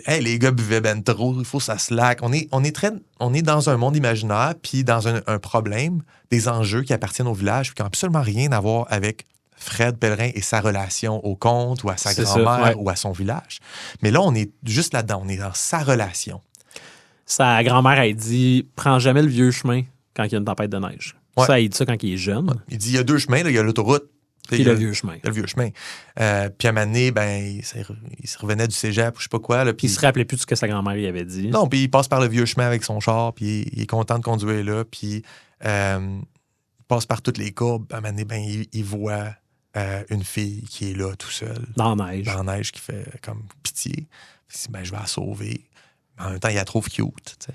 hey, les gars buvaient ben trop, il faut que ça slack. On est dans un monde imaginaire, puis dans un problème, des enjeux qui appartiennent au village, puis qui n'ont absolument rien à voir avec Fred Pellerin et sa relation au conte, ou à sa C'est grand-mère, ça, ouais. ou à son village. Mais là, on est juste là-dedans, on est dans sa relation. Sa grand-mère, elle dit, prends jamais le vieux chemin quand il y a une tempête de neige. Ouais. Ça, il dit ça quand il est jeune. Il dit, il y a deux chemins, là, il y a l'autoroute. Puis le vieux chemin. Il y a le vieux chemin. Puis à un moment donné, il se revenait du cégep, ou je sais pas quoi. Là, Puis il se rappelait plus de ce que sa grand-mère lui avait dit. Non, puis il passe par le vieux chemin avec son char, puis il est content de conduire là, puis il passe par toutes les courbes. À un moment donné, il voit une fille qui est là tout seule, Dans la neige. dans la neige, qui fait comme pitié. Il dit, je vais la sauver. Mais en même temps, il la trouve cute. Tu sais.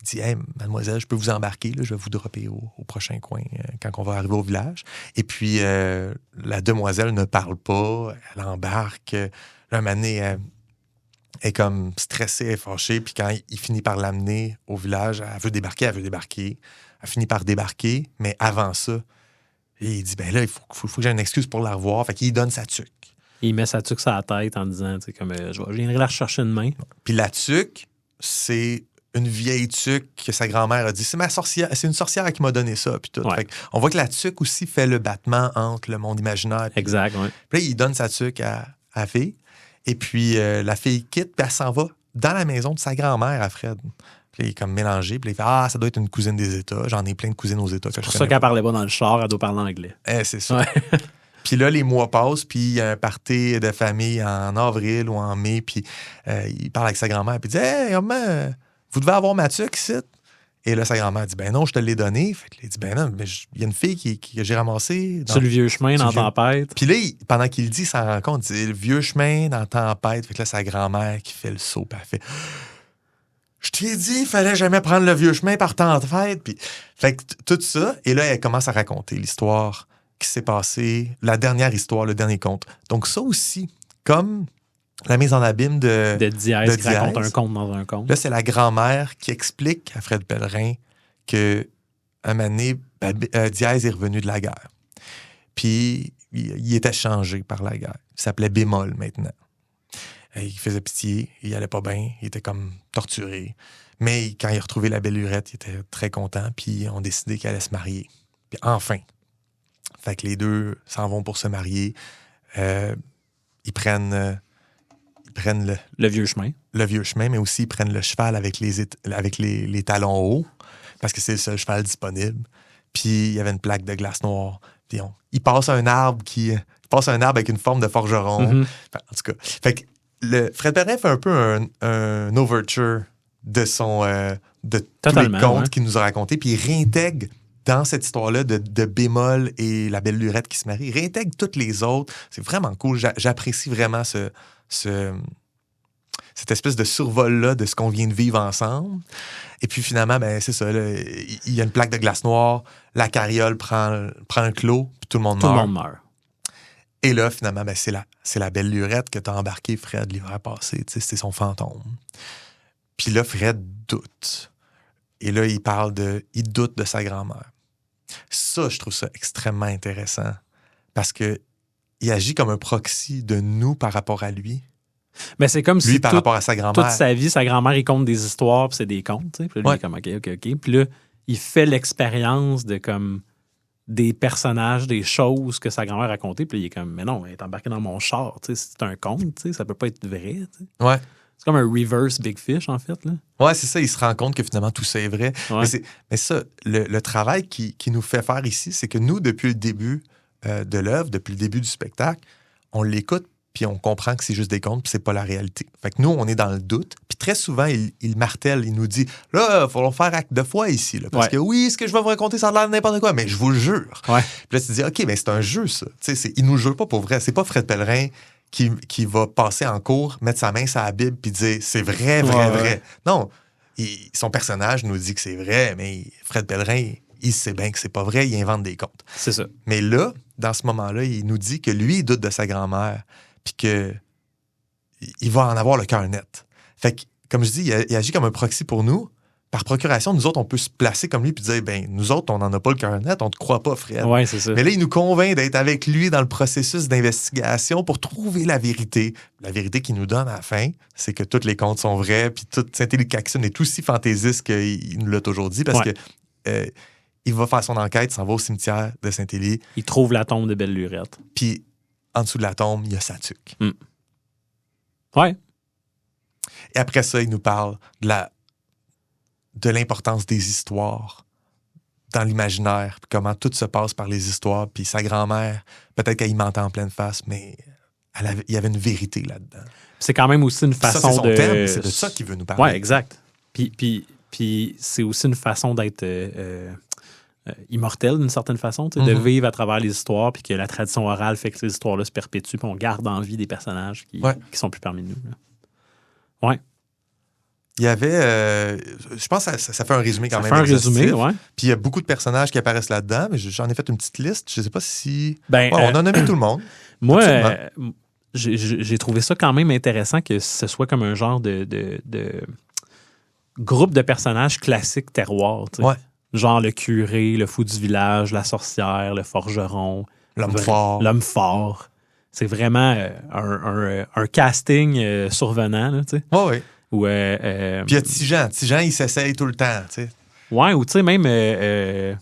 Il dit, hey, mademoiselle, je peux vous embarquer, là, je vais vous dropper au prochain coin quand on va arriver au village. Et puis, la demoiselle ne parle pas, elle embarque. Là, un moment donné, elle est comme stressée, elle est fâchée. Puis quand il finit par l'amener au village, elle veut débarquer. Elle finit par débarquer, mais avant ça, il dit, là, il faut que j'ai une excuse pour la revoir. Fait qu'il donne sa tuque. Il met sa tuque sur la tête en disant, tu sais, comme, je viendrai la rechercher demain. Puis la tuque, c'est une vieille tuque que sa grand-mère a dit, c'est une sorcière qui m'a donné ça. Puis tout. Ouais. Fait on voit que la tuque aussi fait le battement entre le monde imaginaire. Exact, oui. Puis là, il donne sa tuque à la fille. Et puis la fille quitte, puis elle s'en va dans la maison de sa grand-mère à Fred. Puis il est comme mélangé. Puis il fait, ça doit être une cousine des États. J'en ai plein de cousines aux États. C'est pour ça qu'elle parlait pas dans le char, elle doit parler anglais. C'est ça. Ouais. Puis là, les mois passent, puis il y a un party de famille en avril ou en mai, puis il parle avec sa grand-mère, puis il dit « Hey, maman, vous devez avoir ma tuque ici. » Et là, sa grand-mère dit « Ben non, je te l'ai donné. » Fait qu'il dit « Ben non, mais il y a une fille que j'ai ramassée. » Sur le vieux chemin, dans la vieux- tempête. Puis là, pendant qu'il le dit, il s'en rend compte, il dit « Le vieux chemin dans la tempête. » Fait que là, sa grand-mère qui fait le saut, puis elle fait « Je t'ai dit, il fallait jamais prendre le vieux chemin par tempête. » Puis, fait que tout ça, et là, elle commence à raconter l'histoire qui s'est passée, la dernière histoire, le dernier conte. Donc ça aussi, comme la mise en abîme de Diaz de qui raconte Diaz. un conte dans un conte. Là, c'est la grand-mère qui explique à Fred Pellerin que un moment donné, Diaz est revenu de la guerre. Puis, il était changé par la guerre. Il s'appelait Bémol maintenant. Il faisait pitié, il allait pas bien, il était comme torturé. Mais quand il a retrouvé la belle lurette, il était très content, puis ils ont décidé qu'il allait se marier. Puis enfin, fait que les deux s'en vont pour se marier. Ils prennent Le vieux chemin. le vieux chemin, mais aussi ils prennent le cheval avec les talons hauts, parce que c'est le seul cheval disponible. Puis il y avait une plaque de glace noire. Puis il passe un arbre avec une forme de forgeron. Mhm. Enfin, en tout cas, fait que Fred Pellerin fait un peu un overture de de tous les Totalement, contes ouais. qu'il nous a racontés, puis il réintègre dans cette histoire-là de Bémol et la belle lurette qui se marie, il réintègre toutes les autres. C'est vraiment cool. J'apprécie vraiment cette espèce de survol-là de ce qu'on vient de vivre ensemble. Et puis finalement, c'est ça. Là, il y a une plaque de glace noire, la carriole prend un clos, puis tout le monde Tout meurt. le monde meurt. Et là, finalement, c'est la belle lurette que t'as embarqué, Fred, l'hiver passé. Tu sais, c'était son fantôme. Puis là, Fred doute. Et là, il doute de sa grand-mère. Ça, je trouve ça extrêmement intéressant. Parce que il agit comme un proxy de nous par rapport à lui. Mais c'est comme Lui si par rapport à sa grand-mère. toute sa vie, sa grand-mère, il compte des histoires, puis c'est des contes. Tu sais. Puis là, lui, Ouais. il est comme OK. Puis là, il fait l'expérience de comme des personnages, des choses que sa grand-mère racontait. Puis là, il est comme, mais non, elle est embarquée dans mon char. Tu sais, c'est un conte, tu sais, ça peut pas être vrai. Tu sais. Ouais. C'est comme un reverse Big Fish, en fait. Là. Ouais, c'est ça. Il se rend compte que finalement, tout ça est vrai. Ouais. Mais ça, le travail qui nous fait faire ici, c'est que nous, depuis le début de l'œuvre, depuis le début du spectacle, on l'écoute puis on comprend que c'est juste des contes, puis c'est pas la réalité. Fait que nous, on est dans le doute. Puis très souvent, il martèle, il nous dit, là, il faut faire acte de foi ici. Là, parce que oui, ce que je vais vous raconter, ça a l'air de n'importe quoi, mais je vous le jure. Ouais. Puis là, tu te dis, OK, mais c'est un jeu, ça. Il nous jure pas pour vrai. C'est pas Fred Pellerin qui va passer en cours, mettre sa main sur la Bible, puis dire, c'est vrai, vrai. Non, son personnage nous dit que c'est vrai, mais Fred Pellerin, il sait bien que c'est pas vrai, il invente des contes. C'est ça. Mais là, dans ce moment-là, il nous dit que lui, il doute de sa grand-mère, puis qu'il va en avoir le cœur net. Fait que, comme je dis, il agit comme un proxy pour nous. Par procuration, nous autres, on peut se placer comme lui puis dire, ben nous autres, on n'en a pas le cœur net, on te croit pas, Fred. Ouais, c'est ça. Mais là, il nous convainc d'être avec lui dans le processus d'investigation pour trouver la vérité. La vérité qu'il nous donne à la fin, c'est que tous les contes sont vrais, puis tout Saint-Élie de Caxton est aussi fantaisiste qu'il nous l'a toujours dit, parce que il va faire son enquête, s'en va au cimetière de Saint-Élie. Il trouve la tombe de Belle Lurette. Puis, en dessous de la tombe, il y a sa tuque. Ouais. Et après ça, il nous parle de l'importance des histoires dans l'imaginaire, puis comment tout se passe par les histoires. Puis sa grand-mère, peut-être qu'elle y mentait en pleine face, mais il y avait une vérité là-dedans. C'est quand même aussi une façon ça, c'est son de... thème, c'est de ça qu'il veut nous parler. Ouais, exact. Puis c'est aussi une façon d'être immortel d'une certaine façon, de vivre à travers les histoires, puis que la tradition orale fait que ces histoires-là se perpétuent, puis on garde en vie des personnages qui sont plus parmi nous. Là. Ouais. Il y avait... je pense que ça fait un résumé quand même. Ça fait un résumé, ouais. Puis il y a beaucoup de personnages qui apparaissent là-dedans, mais j'en ai fait une petite liste. Je ne sais pas si... Ben, on a nommé tout le monde. Moi, j'ai trouvé ça quand même intéressant que ce soit comme un genre de groupe de personnages classiques terroirs. Ouais. Genre le curé, le fou du village, la sorcière, le forgeron. L'homme fort. L'homme fort. C'est vraiment un casting survenant, tu sais. Oui. Puis il y a Tijan. Tijan, il s'essaye tout le temps, tu sais. Ouais, ou tu sais, même les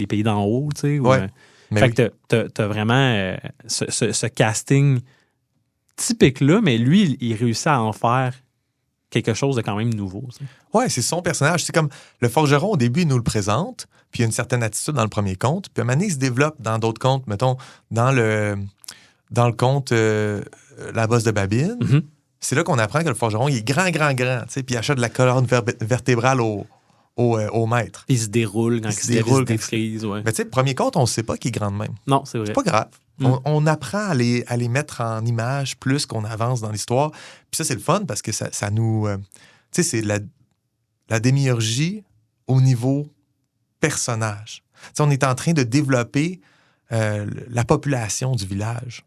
pays d'en haut, tu sais. Ouais. Fait que t'as vraiment ce casting typique-là, mais lui, il réussit à en faire quelque chose de quand même nouveau. Tu sais. Ouais, c'est son personnage. C'est comme le forgeron, au début, il nous le présente, puis il y a une certaine attitude dans le premier conte, puis à un moment donné, il se développe dans d'autres contes, mettons, dans le conte La bosse de Babine. Mm-hmm. C'est là qu'on apprend que le forgeron, il est grand, tu sais, puis il achète de la colonne vertébrale au maître. Puis il se déroule quand il se défrise. Ouais. Mais tu sais, le premier conte, on ne sait pas qu'il est grand de même. Non, c'est vrai. C'est pas grave. On apprend à les mettre en image plus qu'on avance dans l'histoire. Puis ça, c'est le fun parce que ça nous... tu sais, c'est la démiurgie au niveau personnage. Tu sais, on est en train de développer la population du village.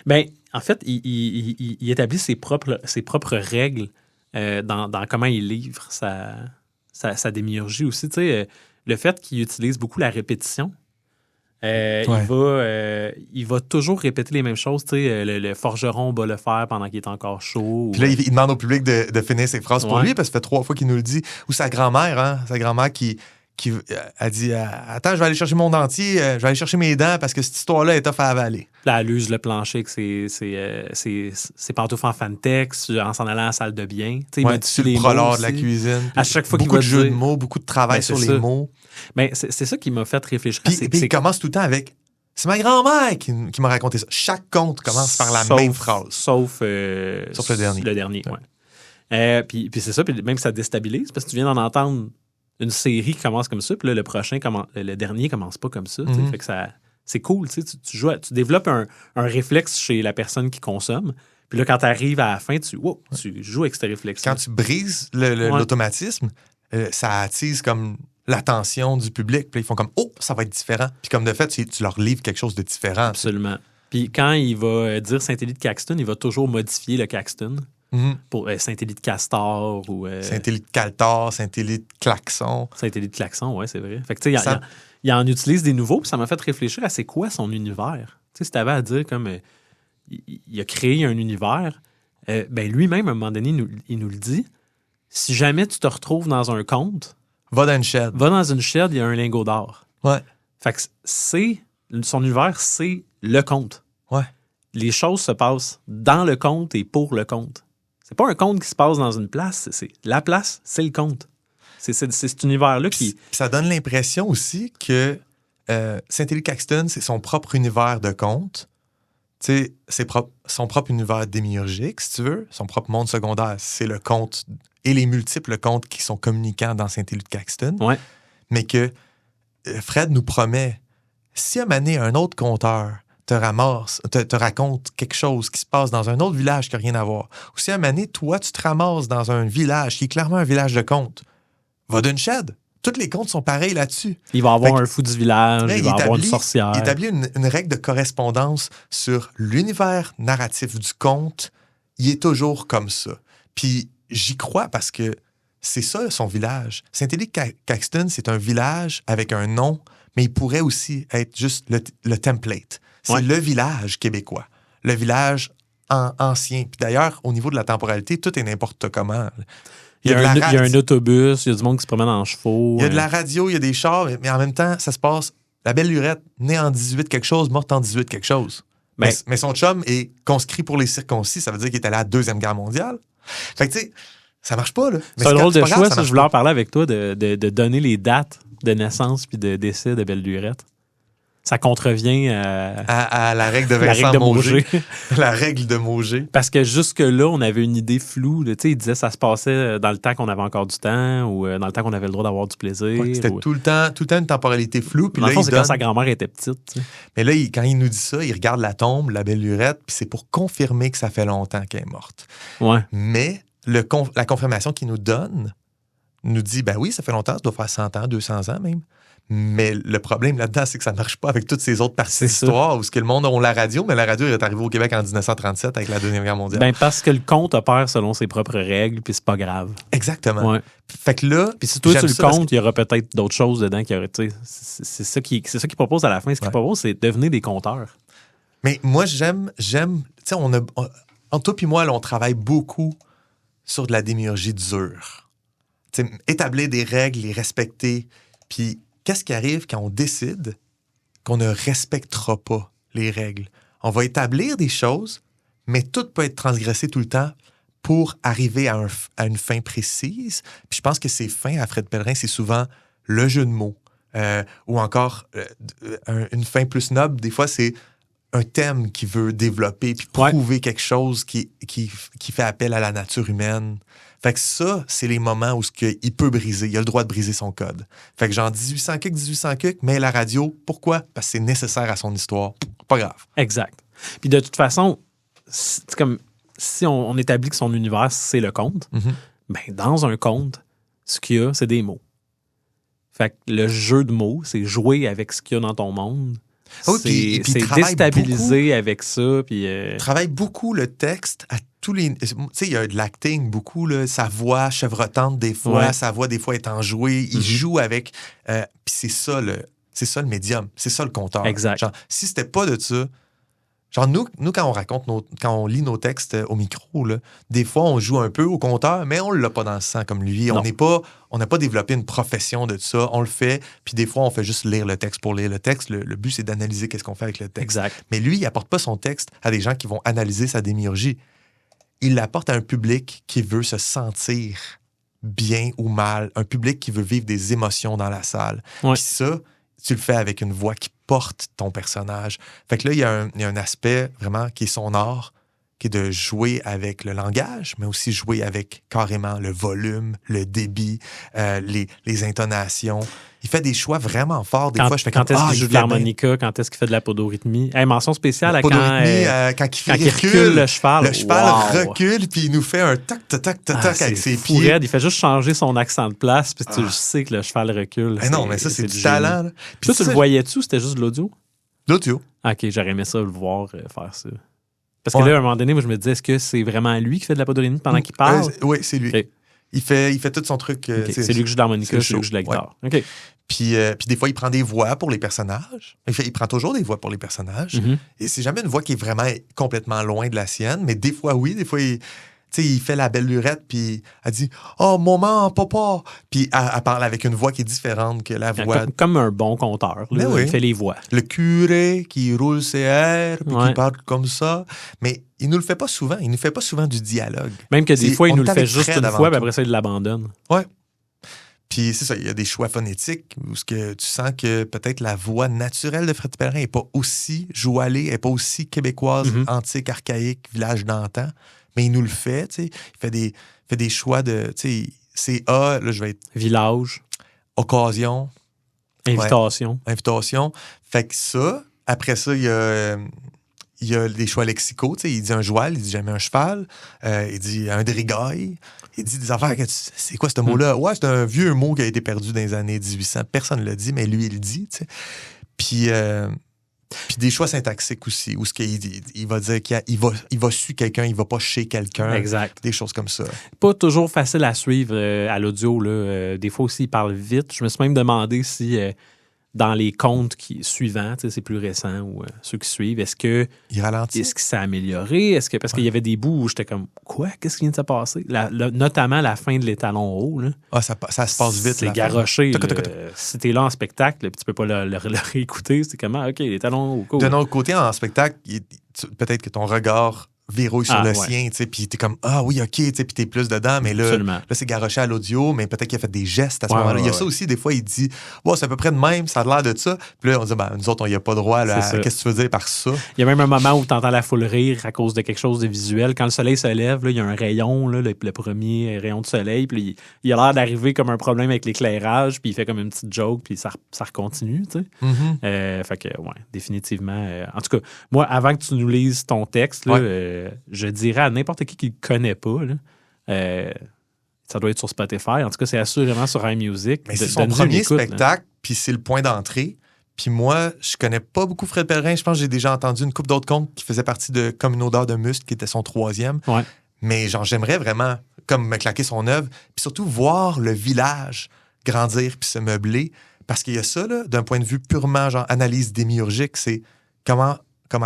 Bien, en fait, il établit ses propres règles dans comment il livre sa démiurgie aussi. Tu sais, le fait qu'il utilise beaucoup la répétition, il va toujours répéter les mêmes choses. Tu sais, le forgeron va le faire pendant qu'il est encore chaud. Puis là, il demande au public de finir ses phrases pour lui parce que ça fait 3 fois qu'il nous le dit. Ou sa grand-mère qui a dit « Attends, je vais aller chercher mon dentier, je vais aller chercher mes dents parce que cette histoire-là est tough à avaler. » Là, elle use le plancher que c'est pantoufles en fantex en s'en allant à la salle de bien. Tu sais, sur le prolard de la cuisine. À chaque fois qu'il beaucoup va de jeux de mots, beaucoup de travail sur les mots. Ben, c'est ça qui m'a fait réfléchir. Puis il commence tout le temps avec « C'est ma grand-mère qui m'a raconté ça. » Chaque conte commence par la même phrase. Sauf le dernier. Ouais. Puis c'est ça, puis même ça déstabilise parce que tu viens d'en entendre une série qui commence comme ça, puis là, le dernier commence pas comme ça. Fait que c'est cool, tu tu développes un réflexe chez la personne qui consomme, puis là, quand tu arrives à la fin, tu joues avec ce réflexe. Quand tu brises l'automatisme, ça attise comme l'attention du public, puis ils font comme « Oh, ça va être différent », puis comme de fait, tu leur livres quelque chose de différent. Absolument. Puis quand il va dire Saint-Élie de Caxton, il va toujours modifier le Caxton. Pour Saint-Élie de Castor ou... Saint-Élie de Caltar, Saint-Élie de Klaxon. Saint-Élie de Klaxon, oui, c'est vrai. Fait que tu sais, il en utilise des nouveaux, puis ça m'a fait réfléchir à c'est quoi son univers. Tu sais, si t'avais à dire comme... il a créé un univers, ben lui-même, à un moment donné, il nous le dit, si jamais tu te retrouves dans un conte... Va dans une shed. Va dans une shed, il y a un lingot d'or. Ouais. Fait que son univers, c'est le conte. Ouais. Les choses se passent dans le conte et pour le conte. C'est pas un conte qui se passe dans une place. La place, c'est le conte. C'est cet univers-là qui... Ça donne l'impression aussi que Saint-Élie Caxton, c'est son propre univers de conte. tu sais, son propre univers démiurgique, si tu veux, son propre monde secondaire, c'est le conte et les multiples contes qui sont communicants dans Saint-Élie de Caxton. Ouais. Mais que Fred nous promet, si à un moment donné, un autre conteur te raconte quelque chose qui se passe dans un autre village qui n'a rien à voir, ou si à un moment donné, toi, tu te ramasses dans un village qui est clairement un village de contes, va d'une shed. Tous les contes sont pareils là-dessus. Il va avoir Fait que- un fou du village, Ouais, il va avoir une sorcière. Il établit une règle de correspondance sur l'univers narratif du conte. Il est toujours comme ça. Puis j'y crois parce que c'est ça son village. Saint-Élie-Caxton, c'est un village avec un nom, mais il pourrait aussi être juste le template. C'est Ouais. le village québécois, le village ancien. Puis d'ailleurs, au niveau de la temporalité, tout est n'importe comment. Il y a de la il y a un radio. autobus, il y a du monde qui se promène en chevaux. Il y a de la radio, il y a des chars, mais en même temps, ça se passe. La belle lurette, née en 18 quelque chose, morte en 18 quelque chose. Ben- Mais son chum est conscrit pour les circoncis, ça veut dire qu'il est allé à la Deuxième Guerre mondiale. Fait que, tu sais, ça marche pas, là. Mais C'est un drôle de pas grave, choix, ça ça. marche Je voulais pas. en parler avec toi, de donner les dates de naissance puis de décès de Belle Lurette. Ça contrevient À la règle de la Vincent règle de Mauger. Mauger. La règle de Mauger. Parce que jusque-là, on avait une idée floue. là. Tu sais, il disait que ça se passait dans le temps qu'on avait encore du temps ou dans le temps qu'on avait le droit d'avoir du plaisir. Ouais, c'était ou- tout le temps une temporalité floue. Puis Dans là, le fond, il c'est donne... quand sa grand-mère était petite. tu sais. Mais là, quand il nous dit ça, il regarde la tombe, la belle lurette, puis c'est pour confirmer que ça fait longtemps qu'elle est morte. Ouais. Mais la confirmation qu'il nous donne nous dit, ben oui, ça fait longtemps, ça doit faire 100 ans, 200 ans même. Mais le problème là-dedans, c'est que ça ne marche pas avec toutes ces autres parties C'est ça. d'histoire où ce que le monde a la radio, mais la radio est arrivée au Québec en 1937 avec la Deuxième Guerre mondiale. Ben, parce que le conte opère selon ses propres règles, puis c'est pas grave. Exactement. Ouais. Fait que là, Puis si toi, j'aime tu le ça parce comptes, il y aura peut-être d'autres choses dedans qui auraient. Tu sais, c'est ça qu'il propose à la fin. Ce qu'il Ouais. propose, c'est devenir des compteurs. Mais moi, j'aime. Tu sais, en toi puis moi, là, on travaille beaucoup sur de la démiurgie dure. Tu sais, établir des règles, les respecter. Puis, qu'est-ce qui arrive quand on décide qu'on ne respectera pas les règles? On va établir des choses, mais tout peut être transgressé tout le temps pour arriver à une fin précise. Puis, je pense que ces fins, à Fred Pellerin, c'est souvent le jeu de mots. Ou encore, une fin plus noble, des fois, c'est un thème qui veut développer puis prouver quelque chose qui fait appel à la nature humaine. Fait que ça, c'est les moments où il peut briser. Il a le droit de briser son code. Fait que genre 1800 kick, mais la radio, pourquoi? Parce que c'est nécessaire à son histoire. Pas grave. Exact. Puis de toute façon, c'est comme si on établit que son univers, c'est le conte, Mhm. ben dans un conte, ce qu'il y a, c'est des mots. Fait que le jeu de mots, c'est jouer avec ce qu'il y a dans ton monde. Ah oui, puis c'est travaille déstabiliser avec ça. Puis, Il travaille beaucoup le texte à tous les... Tu sais, il y a de l'acting beaucoup, là, sa voix chevrotante des fois, Ouais. sa voix des fois est enjouée. Il Mhm. joue avec... Puis c'est ça le médium. C'est ça le conteur. Exact. Genre, si c'était pas de ça... Genre, nous quand on raconte quand on lit nos textes au micro, là, des fois, on joue un peu au conteur, mais on l'a pas dans le sang comme lui. Non. On n'a pas développé une profession de ça. On le fait, puis des fois, on fait juste lire le texte pour lire le texte. Le but, c'est d'analyser qu'est-ce qu'on fait avec le texte. exact. Mais lui, il apporte pas son texte à des gens qui vont analyser sa démiurgie. Il l'apporte à un public qui veut se sentir bien ou mal, un public qui veut vivre des émotions dans la salle. Ouais. Puis ça, tu le fais avec une voix qui porte ton personnage. Fait que là, il y a un aspect vraiment qui est son art, qui est de jouer avec le langage, mais aussi jouer avec carrément le volume, le débit, les intonations. Il fait des choix vraiment forts. Des fois, je fais quand comme, est-ce qu'il il joue de fait bien. l'harmonica, quand est-ce qu'il fait de la podorythmie. Hey, mention spéciale à Podorythmie, quand quand il recule le cheval. Le cheval Wow. recule, puis il nous fait un toc, toc, toc, toc, Ah, toc avec c'est ses fou pieds. raide. Il fait juste changer son accent de place, puis tu Ah. sais que le cheval recule. Eh non, mais ça, c'est du génie. talent. Là. Puis Toi, tu le ça, voyais-tu ou c'était juste de l'audio? l'audio. Ah, OK, j'aurais aimé ça le voir faire ça. Parce que Ouais. là, à un moment donné, moi, je me disais, est-ce que c'est vraiment lui qui fait de la podorythmie pendant qu'il parle? Oui, c'est lui. Ok. Il fait tout son truc. Ok, tu sais, c'est lui qui joue de l'harmonica, c'est c'est lui qui joue de la chaud, guitare. OK. Puis des fois, il prend des voix pour les personnages. Il prend toujours des voix pour les personnages. Mhm. Et c'est jamais une voix qui est vraiment complètement loin de la sienne, mais des fois, oui. Des fois, il fait la belle lurette, puis elle dit « Oh, maman, papa! » Puis elle parle avec une voix qui est différente que la voix. Comme un bon conteur. Là, Mais oui. Il fait les voix. Le curé qui roule ses airs, puis Ouais. qui parle comme ça. Mais il nous le fait pas souvent. Il nous fait pas souvent du dialogue. Même que des C'est- fois, il on nous est le fait avec juste Fred une avant fois, puis tout. après ça, il l'abandonne. Ouais. Puis c'est ça, il y a des choix phonétiques où ce que tu sens que peut-être la voix naturelle de Fred Pellerin n'est pas aussi joualée, n'est pas aussi québécoise, antique, archaïque, village d'antan, mais il nous le fait, tu sais. Il fait des choix de, tu sais, c'est A, là, je vais être... Village. Occasion. Invitation. Ouais, invitation. Fait que ça, après ça, il y a des choix lexicaux, tu sais. Il dit un joual, il dit jamais un cheval, il dit un drigaille. Il dit des affaires que c'est quoi ce mot-là? Ouais, c'est un vieux mot qui a été perdu dans les années 1800. Personne ne l'a dit, mais lui, il le dit, tu sais. Puis des choix syntaxiques aussi, où ce qu'il dit, il va dire qu'il va sur quelqu'un, il va pas chez quelqu'un. Exact. Des choses comme ça. Pas toujours facile à suivre à l'audio, là. Des fois aussi, il parle vite. Je me suis même demandé si... dans les contes suivants, c'est plus récent ou ceux qui suivent, est-ce que ça a amélioré? Parce qu'il y avait des bouts où j'étais comme, quoi? Qu'est-ce qui vient de se passer? Notamment la fin de l'étalon haut. Là, ça se passe vite. C'est garoché. Si t'es là en spectacle, puis tu peux pas le réécouter, c'est comment? OK, l'étalon haut. Cool. De notre côté, en spectacle, peut-être que ton regard verrouille sur le sien, tu sais, puis t'es comme, ah oui, OK, tu sais, puis t'es plus dedans, mais là c'est garoché à l'audio, mais peut-être qu'il a fait des gestes à ce moment-là. Il y a ça aussi, des fois, il dit, bon, c'est à peu près de même, ça a l'air de ça. Puis là, on dit, nous autres, on n'y a pas droit, là, qu'est-ce que tu veux dire par ça? Il y a même un moment où t'entends la foule rire à cause de quelque chose de visuel. Quand le soleil se lève, là, il y a un rayon, là, le premier rayon de soleil, puis il a l'air d'arriver comme un problème avec l'éclairage, puis il fait comme une petite joke, puis ça recontinue, tu sais. Fait que, ouais, définitivement. En tout cas, moi, avant que tu nous lises ton texte, là, je dirais à n'importe qui ne le connaît pas, là, ça doit être sur Spotify. En tout cas, c'est assurément sur iMusic. Mais c'est son premier spectacle, puis c'est le point d'entrée. Puis moi, je connais pas beaucoup Fred Pellerin. Je pense que j'ai déjà entendu une couple d'autres contes qui faisaient partie de Comme une odeur de muscle, qui était son 3e. Ouais. Mais genre, j'aimerais vraiment comme me claquer son œuvre, puis surtout voir le village grandir puis se meubler. Parce qu'il y a ça, là, d'un point de vue purement genre analyse démiurgique, c'est comment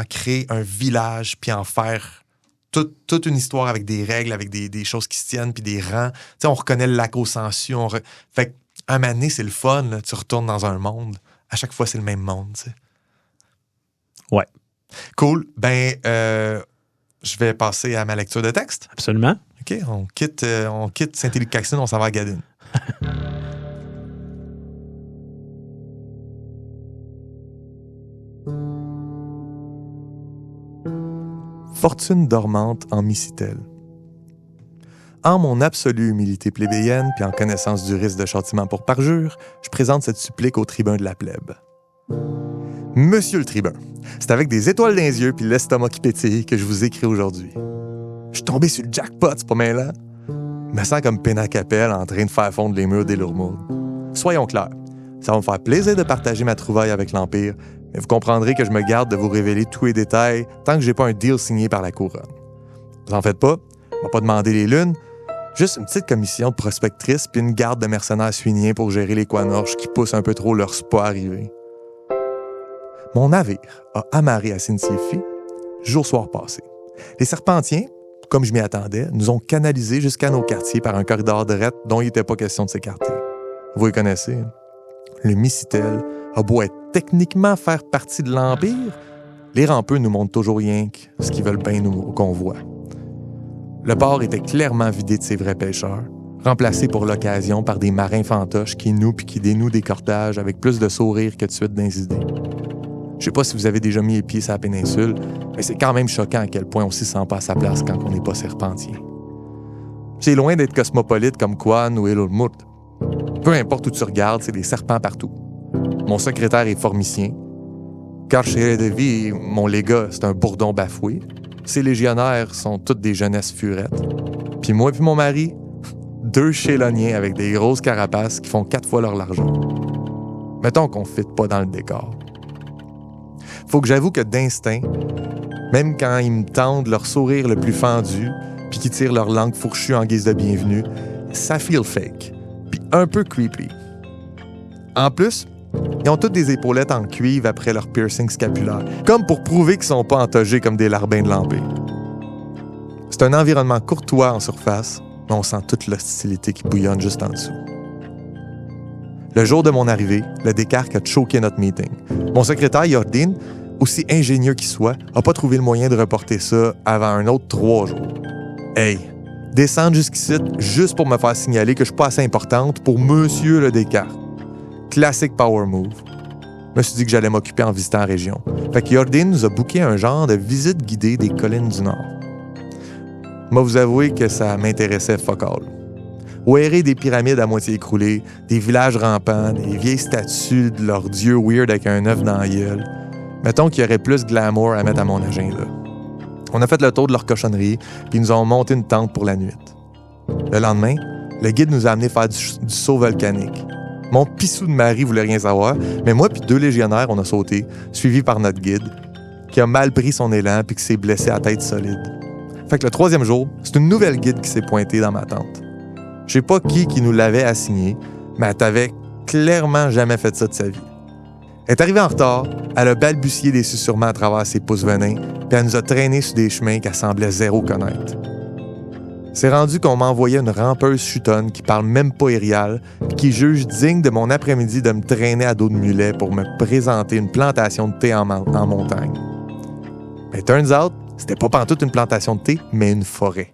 créer un village puis en faire toute une histoire avec des règles, avec des choses qui se tiennent, puis des rangs. Tu sais, on reconnaît le lac au sensu. Fait qu'un moment donné, c'est le fun. Là. Tu retournes dans un monde. À chaque fois, c'est le même monde. Tu sais. Ouais. Cool. Ben, je vais passer à ma lecture de texte. Absolument. OK. On quitte Saint-Élie-Caxton, on s'en va à Gadine. Fortune dormante en Micitelle. En mon absolue humilité plébéienne, puis en connaissance du risque de châtiment pour parjure, je présente cette supplique au tribun de la plèbe. Monsieur le tribun, c'est avec des étoiles dans les yeux puis l'estomac qui pétille que je vous écris aujourd'hui. Je suis tombé sur le jackpot, c'est pas mêlant. Je me sens comme Pénacapelle en train de faire fondre les murs des Lourmaudes. Soyons clairs, ça va me faire plaisir de partager ma trouvaille avec l'Empire, mais vous comprendrez que je me garde de vous révéler tous les détails tant que j'ai pas un deal signé par la couronne. Vous en faites pas, on va pas demander les lunes, juste une petite commission de prospectrices puis une garde de mercenaires suiniens pour gérer les Quanorches qui poussent un peu trop leur spa arrivé. Mon navire a amarré à Sinsiefi, jour soir passé. Les Serpentiens, comme je m'y attendais, nous ont canalisés jusqu'à nos quartiers par un corridor de rette dont il n'était pas question de s'écarter. Vous les connaissez, hein? Le Micitel a beau être techniquement faire partie de l'Empire, les rampeux nous montrent toujours rien que ce qu'ils veulent bien nous qu'on voit. Le port était clairement vidé de ses vrais pêcheurs, remplacé pour l'occasion par des marins fantoches qui nouent puis qui dénouent des cordages avec plus de sourire que de suite d'incidents. Je sais pas si vous avez déjà mis les pieds sur la péninsule, mais c'est quand même choquant à quel point on s'y sent pas à sa place quand on n'est pas serpentien. C'est loin d'être cosmopolite comme Quan ou Elulmurt. Peu importe où tu regardes, c'est des serpents partout. Mon secrétaire est formicien. Carchere de vie, mon légat, c'est un bourdon bafoué. Ses légionnaires sont toutes des jeunesses furettes. Puis moi puis mon mari, 2 chéloniens avec des grosses carapaces qui font 4 fois leur largeur. Mettons qu'on ne fit pas dans le décor. Faut que j'avoue que d'instinct, même quand ils me tendent leur sourire le plus fendu puis qu'ils tirent leur langue fourchue en guise de bienvenue, ça feel fake, puis un peu creepy. En plus, ils ont toutes des épaulettes en cuivre après leur piercing scapulaire, comme pour prouver qu'ils sont pas entogés comme des larbins de l'Empire. C'est un environnement courtois en surface, mais on sent toute l'hostilité qui bouillonne juste en dessous. Le jour de mon arrivée, le décarque a choqué notre meeting. Mon secrétaire, Yordin, aussi ingénieux qu'il soit, n'a pas trouvé le moyen de reporter ça avant un autre 3 jours. Hey, Descendre jusqu'ici juste pour me faire signaler que je suis pas assez importante pour Monsieur le Descartes. Classic power move. Je me suis dit que j'allais m'occuper en visitant la région. Fait que Yordin nous a booké un genre de visite guidée des collines du Nord. Moi, vous avouez que ça m'intéressait fuck all. Ouérer des pyramides à moitié écroulées, des villages rampants, des vieilles statues de leurs dieux weird avec un œuf dans la gueule. Mettons qu'il y aurait plus glamour à mettre à mon agenda. On a fait le tour de leur cochonnerie, puis ils nous ont monté une tente pour la nuit. Le lendemain, le guide nous a amené faire du saut volcanique. Mon pissou de mari voulait rien savoir, mais moi puis 2 légionnaires, on a sauté, suivis par notre guide, qui a mal pris son élan puis qui s'est blessé à tête solide. Fait que le 3e jour, c'est une nouvelle guide qui s'est pointée dans ma tente. Je sais pas qui nous l'avait assigné, mais elle t'avait clairement jamais fait ça de sa vie. Elle est arrivée en retard, elle a balbutié des susurrements à travers ses pouces venins, puis elle nous a traînés sur des chemins qu'elle semblait zéro connaître. C'est rendu qu'on m'envoyait une rampeuse chutonne qui parle même pas érial, puis qui juge digne de mon après-midi de me traîner à dos de mulet pour me présenter une plantation de thé en montagne. Mais turns out, c'était pas pantoute une plantation de thé, mais une forêt.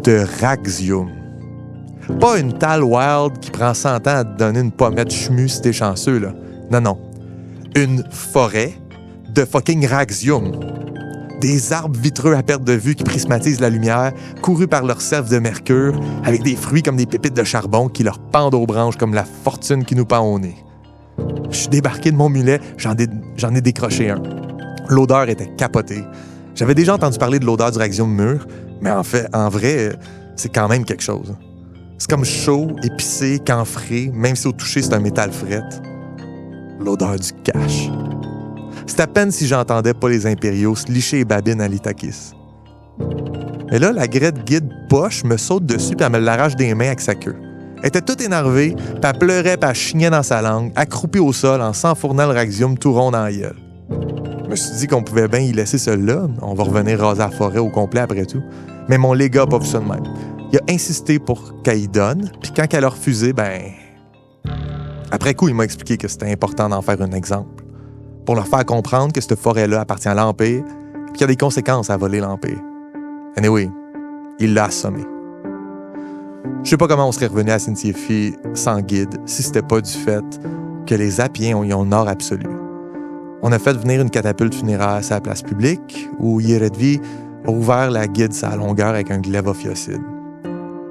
De Raxium. Pas une tale wild qui prend 100 ans à te donner une pommette chemu si t'es chanceux, là. Non. Une forêt de fucking Raxium. Des arbres vitreux à perte de vue qui prismatisent la lumière, courus par leur sève de mercure, avec des fruits comme des pépites de charbon qui leur pendent aux branches comme la fortune qui nous pend au nez. Je suis débarqué de mon mulet, j'en ai décroché un. L'odeur était capotée. J'avais déjà entendu parler de l'odeur du Raxium mûr, mais en vrai, c'est quand même quelque chose. C'est comme chaud, épicé, camphré, même si au toucher c'est un métal fret. L'odeur du cash. C'est à peine si j'entendais pas les impériaux se licher les babines à l'Itakis. Mais là, la grette guide poche me saute dessus puis elle me l'arrache des mains avec sa queue. Elle était toute énervée, puis elle pleurait puis elle chignait dans sa langue, accroupie au sol en s'enfournant le Raxium tout rond dans la gueule. Je me suis dit qu'on pouvait bien y laisser celui-là. On va revenir raser la forêt au complet après tout. Mais mon légat a pas vu ça de même. Il a insisté pour qu'elle y donne, puis quand elle a refusé, après coup, il m'a expliqué que c'était important d'en faire un exemple. Pour leur faire comprendre que cette forêt-là appartient à l'Empire, et qu'il y a des conséquences à voler l'Empire. Anyway, il l'a assommé. Je sais pas comment on serait revenu à Sintiéfi sans guide si c'était pas du fait que les Apiens ont eu le nord absolu. On a fait venir une catapulte funéraire à sa place publique où Yeredvi a ouvert la guide sa longueur avec un glaive ophiocide.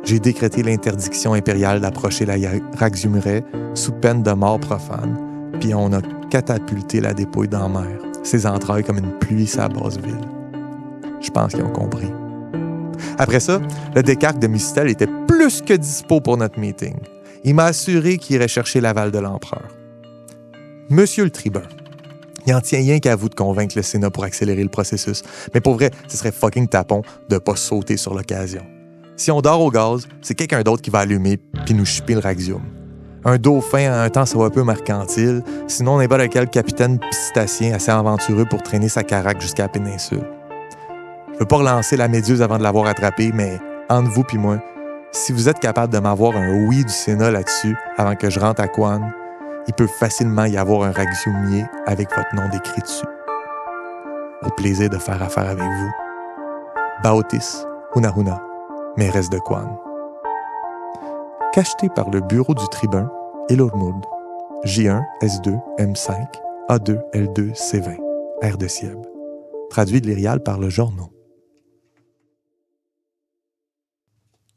J'ai décrété l'interdiction impériale d'approcher la Raxiumraie sous peine de mort profane, puis on a catapulté la dépouille dans la mer, ses entrailles comme une pluie sa basse ville. Je pense qu'ils ont compris. Après ça, le Descartes de Mistel était plus que dispo pour notre meeting. Il m'a assuré qu'il irait chercher l'aval de l'empereur. Monsieur le tribun, il en tient rien qu'à vous de convaincre le Sénat pour accélérer le processus, mais pour vrai, ce serait fucking tapon de pas sauter sur l'occasion. Si on dort au gaz, c'est quelqu'un d'autre qui va allumer puis nous chipper le Raxium. Un dauphin à un temps ça va un peu mercantile, sinon n'importe quel capitaine pistacien assez aventureux pour traîner sa caraque jusqu'à la péninsule. Je veux pas relancer la méduse avant de l'avoir attrapée, mais entre vous puis moi, si vous êtes capable de m'avoir un oui du Sénat là-dessus avant que je rentre à Quan, il peut facilement y avoir un Raxiumier avec votre nom décrit dessus. Au plaisir de faire affaire avec vous. Baotis, Hunahuna, mairesse de Quan. Cacheté par le bureau du tribun, Ilormud, J1, S2, M5, A2, L2, C20, R de Sieb. Traduit de l'Irial par le Journaux.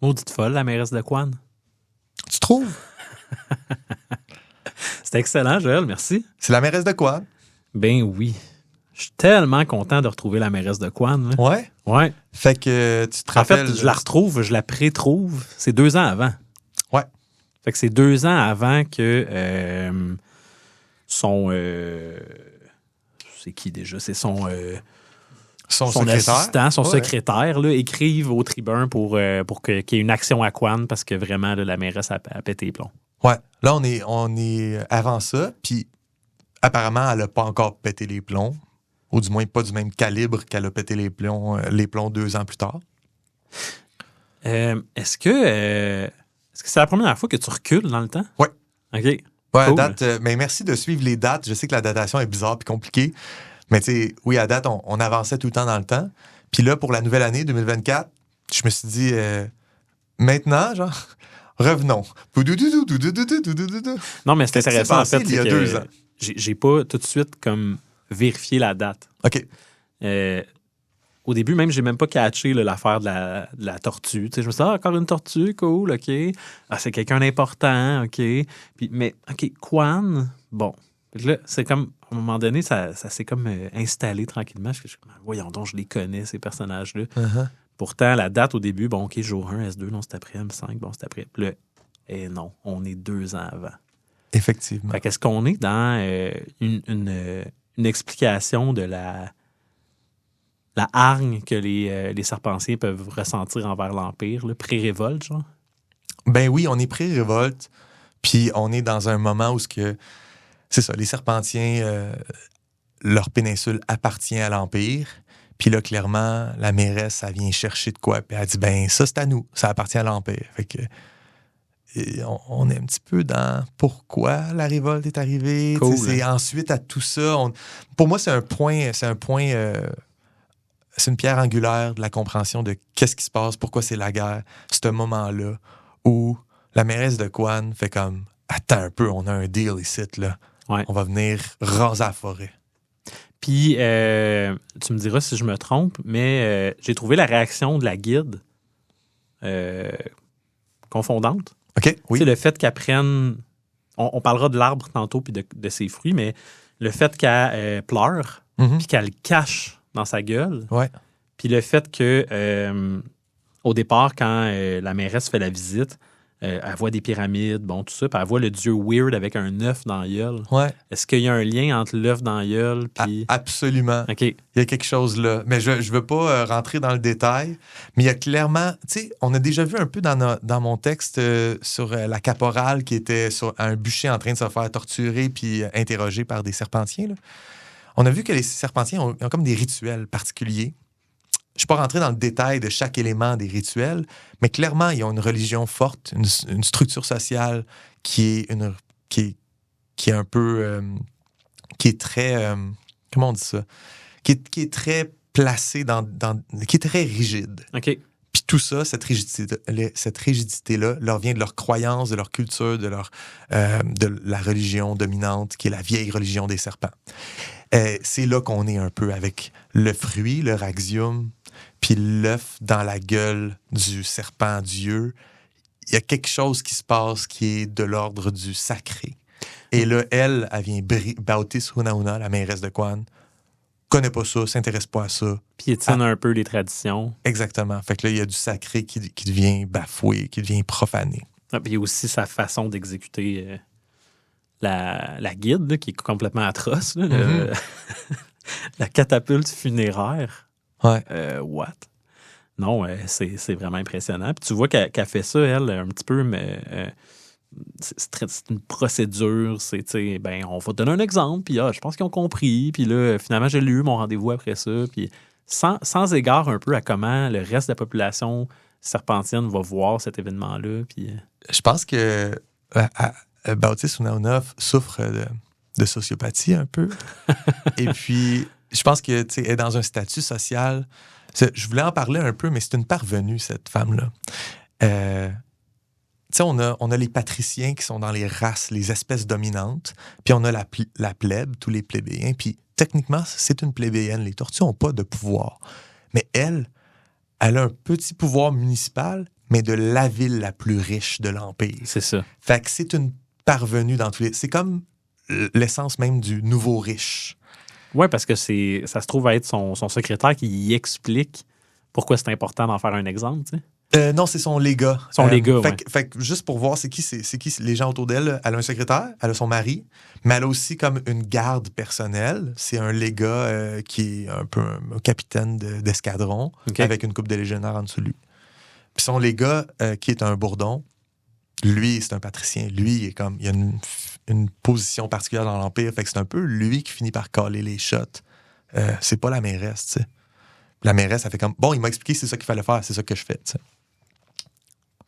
Maudite folle, la mairesse de Quan. Tu trouves? C'était excellent, Joël, merci. C'est la mairesse de Quan? Ben oui. Je suis tellement content de retrouver la mairesse de Quan. Là. Ouais? Ouais. Fait que tu te En rappelles... fait, je la retrouve, je la pré-trouve. C'est 2 ans avant. Ouais. Fait que c'est 2 ans avant que son... c'est qui déjà? C'est son secrétaire. assistant, son Ouais. secrétaire, là, écrive au tribun pour qu'il y ait une action à Quan parce que vraiment, là, la mairesse a pété les plombs. Ouais. Là, on est avant ça, puis apparemment, elle n'a pas encore pété les plombs, ou du moins pas du même calibre qu'elle a pété les plombs 2 ans plus tard. Est-ce que c'est la première fois que tu recules dans le temps? Ouais. OK. Ouais, Cool. à date, mais merci de suivre les dates. Je sais que la datation est bizarre et compliquée, mais tu sais, oui, à date, on avançait tout le temps dans le temps. Puis là, pour la nouvelle année 2024, je me suis dit, maintenant, genre, revenons. Non, mais c'est Qu'est-ce qui s'est intéressant, en passé fait. il y a c'est 2 que ans? J'ai pas tout de suite comme vérifié la date. OK. Au début, même, j'ai même pas catché là, l'affaire de la tortue. Tu sais, je me suis dit, encore une tortue, cool, OK. Ah, c'est quelqu'un d'important, OK. Puis, mais, OK, Quan, bon. Puis là, c'est comme, à un moment donné, ça s'est comme installé tranquillement. Je suis comme, voyons donc, je les connais, ces personnages-là. Uh-huh. Pourtant, la date au début, bon, OK, jour 1, S2, non, c'est après, M5, bon, c'est après. Puis là, non, on est 2 ans avant. Effectivement. Fait qu'est-ce qu'on est dans une explication de la hargne que les Serpentiens peuvent ressentir envers l'Empire, le pré-révolte, genre? Ben oui, on est pré-révolte, puis on est dans un moment où c'est ça, les Serpentiens, leur péninsule appartient à l'Empire, puis là, clairement, la mairesse, elle vient chercher de quoi, puis elle dit, ben ça, c'est à nous, ça appartient à l'Empire. Fait que on est un petit peu dans pourquoi la révolte est arrivée. Cool, C'est ensuite à tout ça. Pour moi, c'est une pierre angulaire de la compréhension de qu'est-ce qui se passe, pourquoi c'est la guerre. Ce moment-là où la mairesse de Quan fait comme attends un peu, on a un deal ici, là. Ouais. On va venir raser la forêt. Puis, tu me diras si je me trompe, mais j'ai trouvé la réaction de la guide confondante. OK? Oui. Tu sais, le fait qu'elle prenne... On parlera de l'arbre tantôt puis de ses fruits, mais le fait qu'elle pleure Mhm. puis qu'elle le cache dans sa gueule, Ouais. puis le fait que, au départ, quand la mairesse fait la visite, elle voit des pyramides, bon, tout ça, puis elle voit le dieu weird avec un œuf dans la gueule. Ouais. Est-ce qu'il y a un lien entre l'œuf dans la gueule puis... Absolument. OK. Il y a quelque chose là. Mais je ne veux pas rentrer dans le détail, mais il y a clairement, tu sais, on a déjà vu un peu dans mon texte sur la caporale qui était sur un bûcher en train de se faire torturer puis interroger par des Serpentiens, là. On a vu que les Serpentiens ont comme des rituels particuliers. Je ne suis pas rentré dans le détail de chaque élément des rituels, mais clairement, ils ont une religion forte, une structure sociale qui est un peu... qui est très... comment on dit ça? Qui est très placée qui est très rigide. OK. Puis tout ça, cette rigidité-là, leur vient de leur croyance, de leur culture, de la religion dominante, qui est la vieille religion des serpents. C'est là qu'on est un peu avec le fruit, le raxium, puis l'œuf dans la gueule du serpent dieu. Il y a quelque chose qui se passe qui est de l'ordre du sacré. Et là, elle vient Bautis Hunauna, la mairesse de Quan, connaît pas ça, s'intéresse pas à ça. Piétine un peu les traditions. Exactement. Fait que là, il y a du sacré qui devient bafoué, qui devient profané. Ah, puis il y a aussi sa façon d'exécuter la guide, là, qui est complètement atroce. Là, la catapulte funéraire. Ouais. What? Non, c'est vraiment impressionnant. Puis tu vois qu'elle fait ça, elle, un petit peu, mais c'est une procédure. C'est, tu sais, ben, on va te donner un exemple, puis je pense qu'ils ont compris. Puis là, finalement, j'ai eu mon rendez-vous après ça. Puis sans égard un peu à comment le reste de la population serpentienne va voir cet événement-là. Puis, je pense que Bautis Hunauna souffre de sociopathie un peu. Et puis, je pense que tu sais, elle est dans un statut social. Je voulais en parler un peu, mais c'est une parvenue, cette femme-là. Tu sais, on a les patriciens qui sont dans les races, les espèces dominantes, puis on a la plèbe, tous les plébéiens, puis techniquement, c'est une plébéienne. Les tortues n'ont pas de pouvoir. Mais elle a un petit pouvoir municipal, mais de la ville la plus riche de l'Empire. c'est ça. Fait que c'est une parvenue dans tous les... C'est comme l'essence même du nouveau riche. Oui, parce que ça se trouve à être son secrétaire qui y explique pourquoi c'est important d'en faire un exemple, tu sais. Non, c'est son légat. Son légat, fait que juste pour voir c'est qui les gens autour d'elle, elle a un secrétaire, elle a son mari, mais elle a aussi comme une garde personnelle. C'est un légat qui est un peu un capitaine d'escadron, Okay. avec une coupe de légionnaires en dessous de lui. Puis son légat, qui est un bourdon, lui, c'est un patricien. Lui, il a une position particulière dans l'Empire. Fait que c'est un peu lui qui finit par caler les shots. C'est pas la mairesse, tu sais. La mairesse, elle fait comme, bon, il m'a expliqué c'est ça qu'il fallait faire, c'est ça que je fais, tu sais.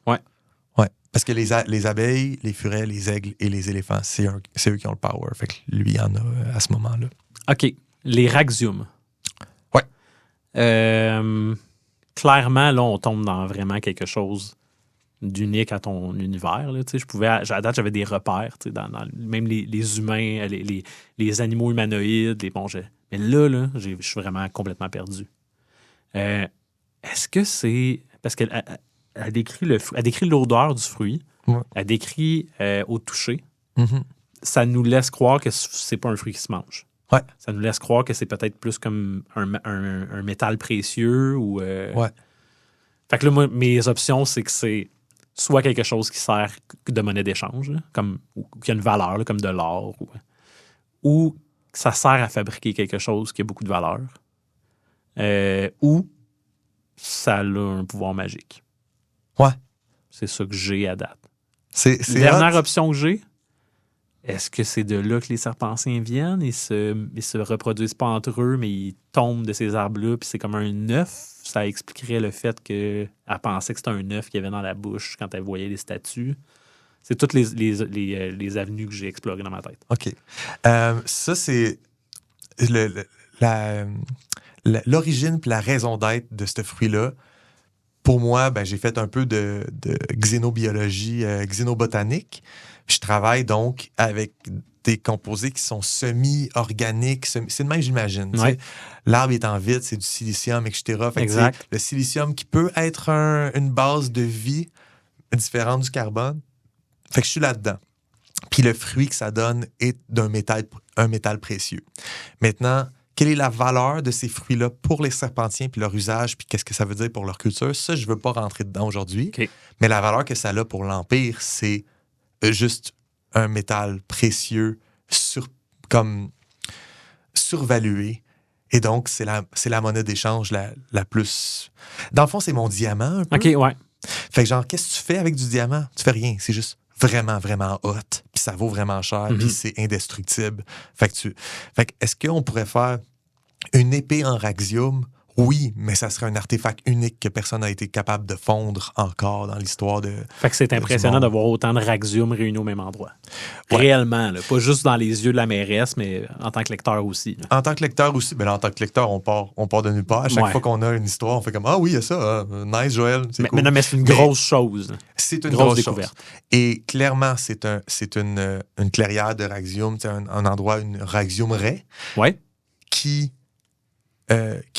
Ouais. Ouais. Parce que les abeilles, les furets, les aigles et les éléphants, c'est eux qui ont le power. Fait que lui, il en a à ce moment-là. OK. Les Raxium. Ouais. clairement, là, on tombe dans vraiment quelque chose d'unique à ton univers. Là, à date, j'avais des repères, même les humains, les animaux humanoïdes. Mais là je suis vraiment complètement perdu. Est-ce que c'est... Parce qu'elle elle décrit l'odeur du fruit, Ouais. elle décrit au toucher. Mhm. Ça nous laisse croire que c'est pas un fruit qui se mange. Ouais. Ça nous laisse croire que c'est peut-être plus comme un métal précieux ou... Ouais. Fait que là, moi, mes options, c'est que c'est soit quelque chose qui sert de monnaie d'échange, là, ou qui a une valeur, là, comme de l'or, ou que ça sert à fabriquer quelque chose qui a beaucoup de valeur, ou ça a un pouvoir magique. Ouais. C'est ça que j'ai à date. C'est Dernière hot. option que j'ai, est-ce que c'est de là que les serpentiens viennent? Ils se reproduisent pas entre eux, mais ils tombent de ces arbres-là, puis c'est comme un œuf. Ça expliquerait le fait qu'elle pensait que c'était un œuf qu'il y avait dans la bouche quand elle voyait les statues. C'est toutes les avenues que j'ai explorées dans ma tête. OK. Ça, c'est l'origine et la raison d'être de ce fruit-là. Pour moi, j'ai fait un peu de xénobiologie, xénobotanique. Je travaille donc avec des composés qui sont semi-organiques. C'est le même, j'imagine. Ouais. L'arbre est en vide, c'est du silicium, etc. Fait Exact. le silicium qui peut être une base de vie différente du carbone. Fait que je suis là-dedans. Puis le fruit que ça donne est un métal précieux. Maintenant, quelle est la valeur de ces fruits-là pour les serpentiens, puis leur usage, puis qu'est-ce que ça veut dire pour leur culture? Ça, je ne veux pas rentrer dedans aujourd'hui. OK. Mais la valeur que ça a pour l'Empire, c'est juste un métal précieux comme survalué. Et donc, c'est la monnaie d'échange la plus... Dans le fond, c'est mon diamant un peu. OK, ouais. Fait que genre, qu'est-ce que tu fais avec du diamant? Tu fais rien. C'est juste vraiment, vraiment hot. Puis ça vaut vraiment cher. Puis c'est indestructible. Fait que est-ce qu'on pourrait faire une épée en raxium? Oui, mais ça serait un artefact unique que personne n'a été capable de fondre encore dans l'histoire de... Fait que c'est impressionnant du de monde. voir autant de raxium réunis au même endroit. Ouais. Réellement, là, pas juste dans les yeux de la mairesse, mais en tant que lecteur aussi. Là. En tant que lecteur aussi, là, en tant que lecteur, on part de nulle part. À chaque Ouais. fois qu'on a une histoire, on fait comme « Ah oui, il y a ça. Nice, Joël. C'est cool. » Mais non, mais c'est une grosse chose. Là. C'est une grosse grosse découverte. chose. Et clairement, c'est une clairière de raxium, un endroit, une raxiumeraie Ouais. qui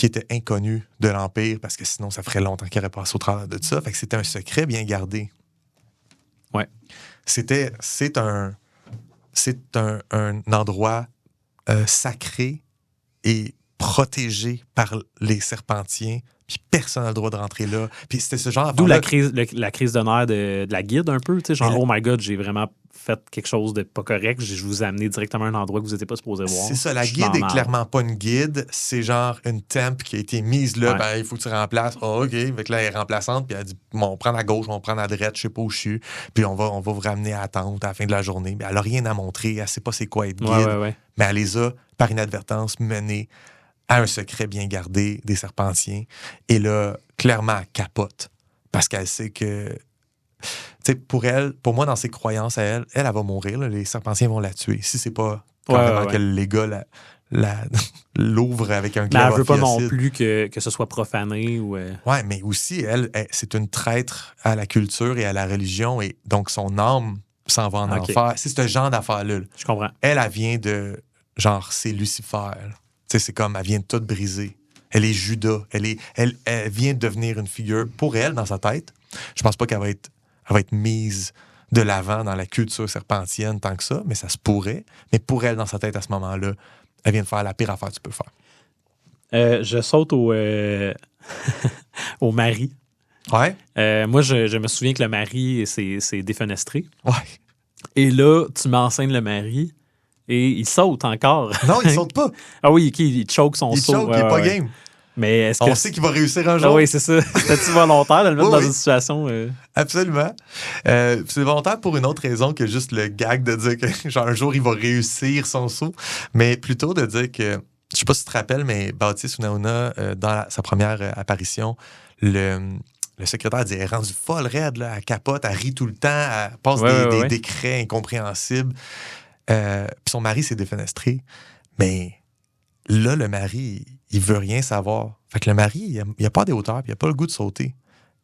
était inconnu de l'Empire, parce que sinon, ça ferait longtemps qu'il aurait passé au travers de ça. Fait que c'était un secret bien gardé. Ouais. C'est un endroit sacré et protégé par les serpentiens, puis personne n'a le droit de rentrer là. Puis c'était ce genre D'où d'affaire-là. la crise d'honneur de la guide un peu. Tu sais, genre, Mais oh my God, j'ai vraiment fait quelque chose de pas correct. Je vous ai amené directement à un endroit que vous n'étiez pas supposé voir. C'est ça, la Je suis guide dans est marde. clairement pas une guide. C'est genre une temp qui a été mise là. Ouais. Il faut que tu remplaces. Ah, OK. Fait que là, elle est remplaçante. Puis elle dit, bon, on prend à gauche, on prend à droite, je sais pas où je suis. Puis on va vous ramener à la tente à la fin de la journée. Mais elle a rien à montrer. Elle sait pas c'est quoi être guide. Ouais. Mais elle les a, par inadvertance, menés à un secret bien gardé des serpentiens. Et là, clairement, elle capote. Parce qu'elle sait que... Tu sais, pour moi, dans ses croyances à elle va mourir. Là, les serpentiens vont la tuer. Si c'est pas carrément Ouais. que les gars l'ouvrent avec un Mais elle veut pas non glaive plus que ce soit profané ou... Ouais, mais aussi, elle, c'est une traître à la culture et à la religion. Et donc, son âme s'en va en Ok. enfer. C'est ce genre d'affaire-là. Je comprends. Elle vient de... Genre, c'est Lucifer. là. Tu sais, c'est comme, elle vient de tout briser. Elle est Judas. Elle vient de devenir une figure, pour elle, dans sa tête. Je pense pas qu'elle va être mise de l'avant dans la culture serpentienne tant que ça, mais ça se pourrait. Mais pour elle, dans sa tête, à ce moment-là, elle vient de faire la pire affaire que tu peux faire. Je saute au mari. Ouais? Moi, je me souviens que le mari s'est défenestré. Ouais. Et là, tu m'enseignes le mari et il saute encore. Non, il saute pas. Ah oui, il choke son Il saut. choke, il est pas game. Mais est-ce que... On sait qu'il va réussir un jour. Ah oui, c'est ça. C'était-tu volontaire de le mettre Oui, dans oui. une situation... Absolument. C'est volontaire pour une autre raison que juste le gag de dire que genre un jour il va réussir son saut, mais plutôt de dire que, je sais pas si tu te rappelles, mais Baptiste Unauna, dans sa première apparition, le secrétaire dit, elle est rendue folle raide, là, elle capote, elle rit tout le temps, elle passe des décrets incompréhensibles. Puis son mari s'est défenestré, mais là, le mari, il veut rien savoir. Fait que le mari, il a pas des hauteurs, puis il a pas le goût de sauter.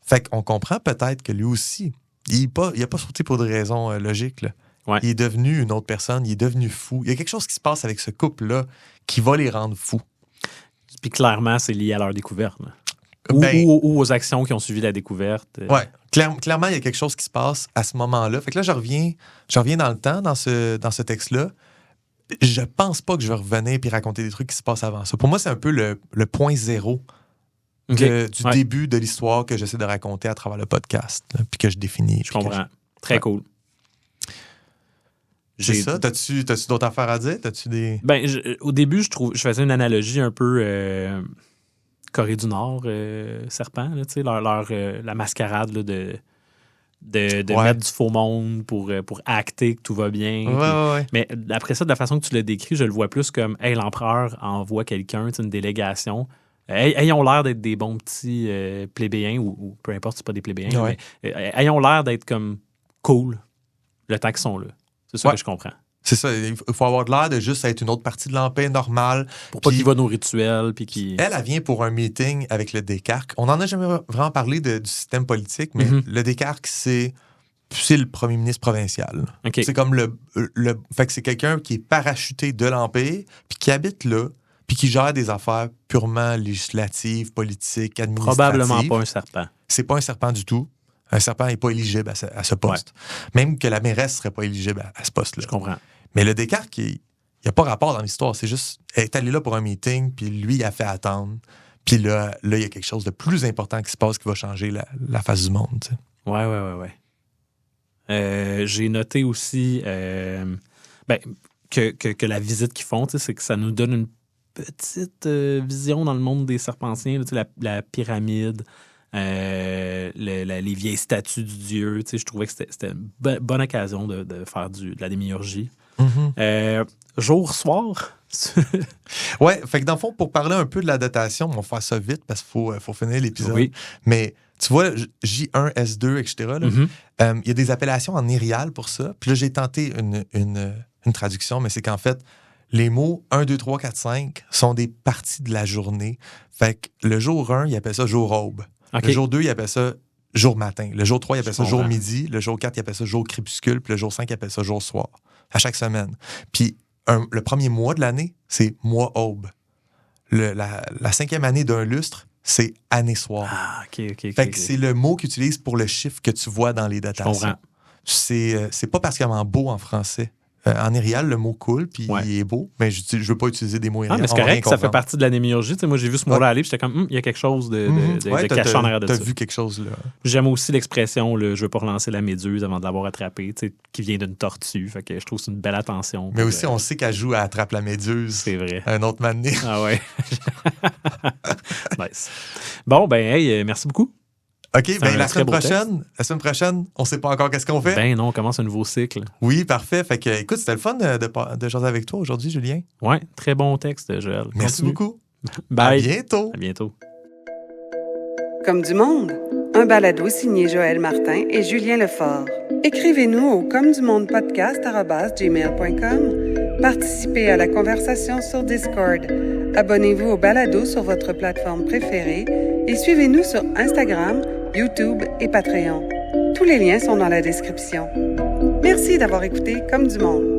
Fait qu'on comprend peut-être que lui aussi, il a pas sauté pour des raisons logiques, là. Ouais. Il est devenu une autre personne, il est devenu fou. Il y a quelque chose qui se passe avec ce couple-là qui va les rendre fous. Puis clairement, c'est lié à leur découverte. Là. Ben, Ou aux actions qui ont suivi la découverte. Ouais, clairement, il y a quelque chose qui se passe à ce moment-là. Fait que là, je reviens dans le temps, dans ce texte-là. Je pense pas que je vais revenir puis raconter des trucs qui se passent avant ça. Pour moi, c'est un peu le point zéro du début de l'histoire que j'essaie de raconter à travers le podcast, là, puis que je définis. Je comprends. Très cool. C'est ça? T'as-tu d'autres affaires à dire? T'as-tu des... Au début, je faisais une analogie un peu Corée du Nord, serpent, là, la mascarade là, de mettre du faux monde pour acter que tout va bien. Ouais. Mais après ça, de la façon que tu l'as décrit, je le vois plus comme l'empereur envoie quelqu'un, une délégation. Ayons l'air d'être des bons petits plébéiens, ou peu importe, c'est pas des plébéiens, ouais. mais ayons l'air d'être comme cool le temps qu'ils sont là. C'est ça que je comprends. C'est ça, il faut avoir de l'air de juste être une autre partie de l'Empire normale. Pour pas qu'ils voient nos rituels. Puis Elle vient pour un meeting avec le Descartes. On n'en a jamais vraiment parlé du système politique, mais le Descartes, c'est le premier ministre provincial. Okay. C'est comme fait que c'est quelqu'un qui est parachuté de l'Empire, puis qui habite là, puis qui gère des affaires purement législatives, politiques, administratives. Probablement pas un serpent. C'est pas un serpent du tout. Un serpent n'est pas éligible à ce poste. Ouais. Même que la mairesse ne serait pas éligible à ce poste-là. Je comprends. Mais le Descartes, il n'y a pas rapport dans l'histoire. C'est juste, elle est allée là pour un meeting, puis lui, il a fait attendre. Puis là, il y a quelque chose de plus important qui se passe qui va changer la face du monde. Tu sais. Ouais. J'ai noté aussi que la visite qu'ils font, c'est que ça nous donne une petite vision dans le monde des serpentiens. Là, la pyramide, les vieilles statues du dieu. Je trouvais que c'était une bonne occasion de faire de la démiurgie. Jour-soir. Ouais, fait que dans le fond, pour parler un peu de la datation, on va faire ça vite parce qu'il faut finir l'épisode. Oui. Mais tu vois, J1, S2, etc., il y a des appellations en irial pour ça. Puis là, j'ai tenté une traduction, mais c'est qu'en fait, les mots 1, 2, 3, 4, 5 sont des parties de la journée. Fait que le jour 1, il appelle ça jour aube. Okay. Le jour 2, il appelle ça jour matin. Le jour 3, il appelle ça jour midi. Le jour 4, il appelle ça jour crépuscule. Puis le jour 5, il appelle ça jour soir. À chaque semaine. Puis le premier mois de l'année, c'est mois aube. La 5e année d'un lustre, c'est année soir. Ah, OK. Fait que c'est le mot qu'ils utilisent pour le chiffre que tu vois dans les datations. C'est pas particulièrement beau en français. En irial, le mot coule, puis il est beau, mais je veux pas utiliser des mots irial. Mais c'est correct, ça fait partie de la démiurgie. Moi, j'ai vu ce mot-là aller, puis j'étais comme, il y a quelque chose de caché en arrière de ça. T'as vu quelque chose, là. J'aime aussi l'expression, je veux pas relancer la méduse avant de l'avoir attrapée, qui vient d'une tortue. Fait que je trouve que c'est une belle attention. Mais aussi, on sait qu'elle joue à Attrape la méduse. C'est vrai. Un autre moment donné. Ah ouais. Nice. Bon, merci beaucoup. OK, la semaine prochaine, on ne sait pas encore qu'est-ce qu'on fait. Non, on commence un nouveau cycle. Oui, parfait. Fait que, écoute, c'était le fun de jaser avec toi aujourd'hui, Julien. Oui, très bon texte, Joël. Merci beaucoup. Bye. À bientôt. À bientôt. Comme du monde, un balado signé Joël Martin et Julien Lefort. Écrivez-nous au commedumondepodcast@gmail.com. Participez à la conversation sur Discord. Abonnez-vous au balado sur votre plateforme préférée et suivez-nous sur Instagram, YouTube et Patreon. Tous les liens sont dans la description. Merci d'avoir écouté Comme du monde.